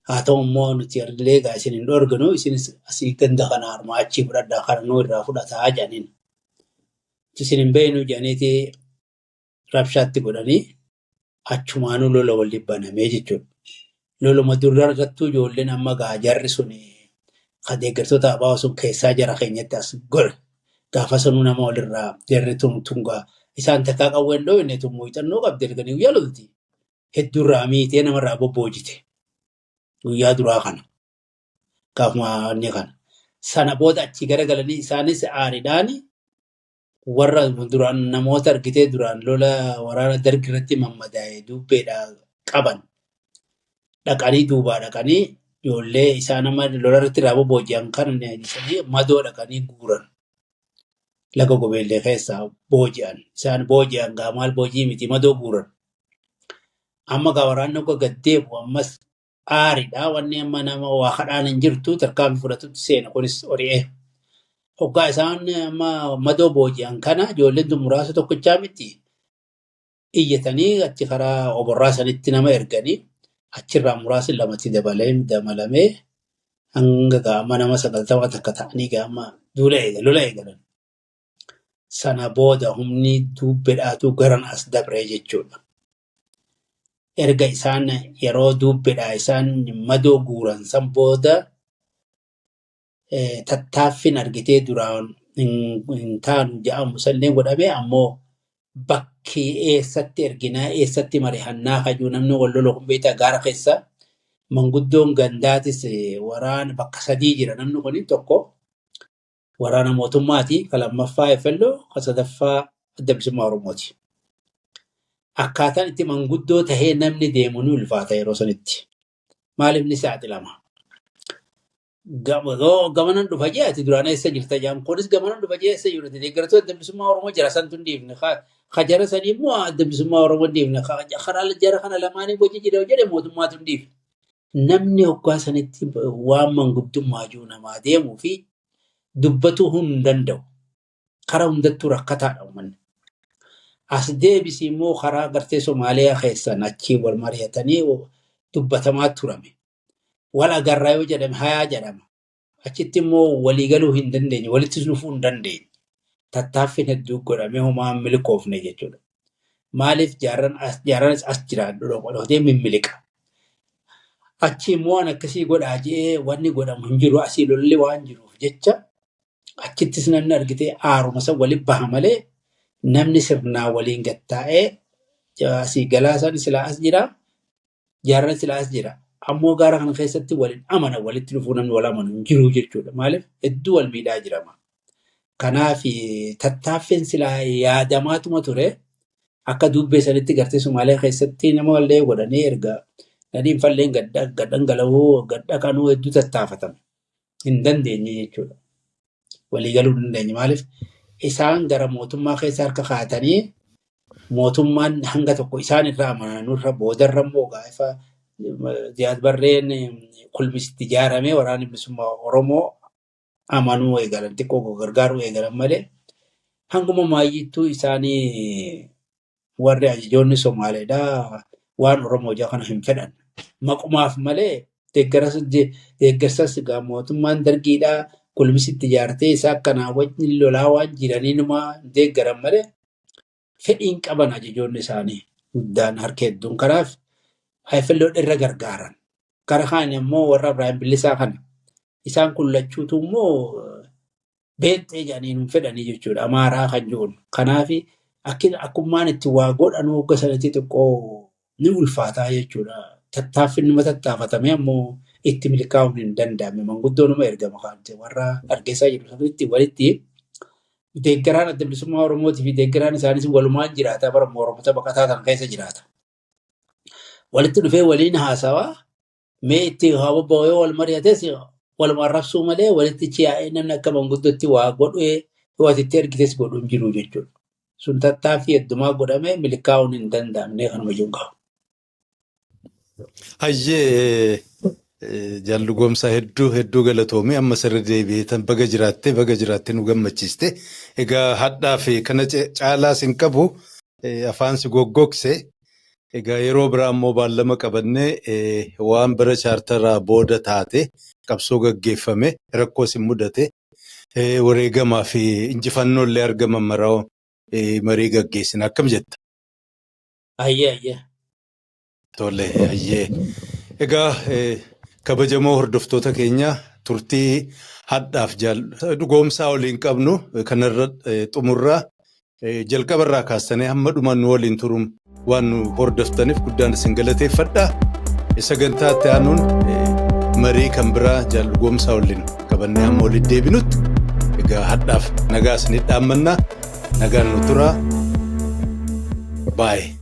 Haa ta'u immoo nuti illee egaa isin hin dhoorganu isinis asii ganda kana harmaa achii fudhadhaa kana nuu irraa fudhataa jedhaniin. Isin hin beeknu jedhaniiti rabshaatti godhanii achumaanuu lola waliin banamee jechuudha. Loluma duraa irrattuu ijoolleen amma jarri sun kan deeggartoota abaa sun keessaa jara keenyatti as godhe. Gaafa sanuu nama walirraa jarri tungaa isaan takkaa qawween dhoo inni tummoo hixannoo qabdi erganii guyyaa lolti. Hedduurraa miitee namarraa bobboojite. Guyyaa duraa kana. Gaafuma inni kana. Sana booda achii garagalanii isaanis aariidhaan warra duraan namoota argitee duraan lola waraana dargi irratti mammadaa'ee dubbeedhaa qaban. Dhaqanii duubaa dhaqanii ijoollee isaan amma lola irratti raaboo booji'an kan madoo dhaqanii guuran. Laga gobeellee keessaa booji'an. Isaan booji'an gaa maal boojii miti madoo guuran. Amma gaa waraanni akka gaddeebu ammas aariidhaa wanni amma nama waa kadhaan hin jirtu tarkaanfii fudhatutti seena kunis ori'ee. Hoggaa isaan amma madoo booji'an kana ijoolleen muraasa tokkochaa miti. Iyyatanii achi karaa oborraa sanitti nama erganii achirraa muraasni lamatti dabalamee hanga gaama nama 90 takka ta'anii gaama lola eegalan. Sana booda humni duubbeedhaatu garan as dabree jechuudha. Erga isaan yeroo duubbeedhaa isaan madoo guuran san booda tattaaffiin argitee duraan hin taanu jedhamu salleen godhamee ammoo bakki eessatti erginaa eessatti marihannaa hajuu namni wal lolu beektaa gaara keessa manguddoon gandaatis waraana bakka 3 jira namni kun tokko waraana mootummaati kan lammaffaa FLO kan sadaffaa adda bilisummaa Oromooti. Akkaataan itti manguddoo tahee namni deemu ni ulfaata yeroo sanitti. Maaliif ni saaxilama? Gamanan dhufa jeeti duraan eessa jirta jaan kunis gamanan dhufa jeessa jirta deeggartoota adda bilisummaa Oromoo jira santu hin dhiifne kajara sanii immoo adda bilisummaa Oromoo hin dhiifne karaa jara kana lamaanii hojii jedhe mootummaatu hin dhiifne. Namni hoggaa sanitti waan manguddummaa jiru namaa deemuu fi dubbatuu hin danda'u. Karaa hundattuu rakkataadha uummanni. As deebisii immoo karaa gartee Somaaliyaa keessan achii wal mari'atanii dubbatamaa turame. Wal agarraa yoo jedhame hayaa jedhama. Achitti immoo waliigaluu hin dandeenye, walitti dhufuu hin dandeenye. Tattaaffiin hedduu godhamee homaa milkoofne jechuudha. Maaliif jaarranis as jiraan dhodhee mimmiliqa. Achi immoo waan akkasii godhaa jee wanni godhamu hin jiru asii lolli waan jiruuf jecha achittis namni argitee aaruma san waliin baha malee namni sirnaa waliin gattaa'ee asii galaasan silaa as jira, jaarran silaa as jira. Ammoo gaara kana keessatti waliin amana walitti dhufuu namni wal amanu hin jiru jechuudha. Maaliif hedduu wal miidhaa jirama. Kanaaf tattaaffiin silaa yaadamaatuma ture akka dubbee sanitti gartee Somaaliyaa keessatti nama wallee godhanii erga nadiin falleen gadhan galawuu gadha kanuu hedduu tattaafatame. Hin dandeenye jechuudha. Waliigaluu hin dandeenye maaliif isaan gara mootummaa keessa harka kaa'atanii mootummaan hanga tokko isaan irraa amananurra boodarra immoo gaafa Ziyaad Barreen kulmisitti ijaaramee waraanni bilisummaa Oromoo amanuu eegalan xiqqoo gargaaruu eegalan malee hanguma maayyittuu isaanii warri ajajoonni Somaaleedhaa waan Oromoo jaa kana hin fedhan. Maqumaaf malee deeggarsas mootummaan dargiidhaa kulmisitti ijaartee isaa akkanaa wajjin lolaa waan jiranii numa deeggaran malee fedhiin qaban ajajoonni isaanii guddaan harka hedduun kanaaf FLO irra gargaaran. Kara kaan immoo warra Ibrahim Bilisaa kana isaan kullachuutu immoo beektee jedhanii hin fedhanii jechuudha. Amaaraa kan jiruun. Kanaaf akkumaan itti waa godhan hogga sanatti xiqqoo ni ulfaataa jechuudha. Tattaaffiin nama tattaafatamee ammoo itti milkaa'uun hin danda'amne. Manguddoon nama ergama kaante warra argeessaa jiru sanitti walitti deeggaraan adda bilisummaa Oromootii fi deeggaraan isaanis walumaan jiraata bara Oromoota baqataa tan keessa jiraata. Walitti dhufee waliin haasawaa mee itti haa bobba'oo wal mari'ates walumaan rabsuu malee walitti chiyaa'ee namni akka manguddootti waa godhee waatitti ergites godhuun jiru jechuudha. Sun tattaaffii heddumaa godhamee milkaa'uun hin danda'amne kanuma jiru. Hayyee jaallu goomsaa hedduu galatoomii amma sirri deebi'eetan baga jiraattee nu gammachiiste. Egaa hadhaa fi kana caalaas hin qabu afaan si goggogse. Egaa yeroo biraa immoo baallama qabannee waan bara chaartaraa booda taate qabsoo gaggeeffame rakkoos hin mudate wareegamaa fi injifannoo illee argaman maraa marii gaggeessina akkam jetta? Hayyee. Tole hayyee. Egaa kabajamoo hordoftoota keenya turtii hadhaaf goomsaa waliin qabnu kanarra xumurraa jalqabarraa kaastanii hamma dhumaan nu waliin turuun waan nu hordoftaniif guddaan isin galateeffadha. Sagantaatti aanuun marii kan biraa jaallu goomsaa waliin qabannee hamma waliin deebinutti egaa hadhaaf nagaa isinii dhaammannaa nagaan nu turaa. Bye.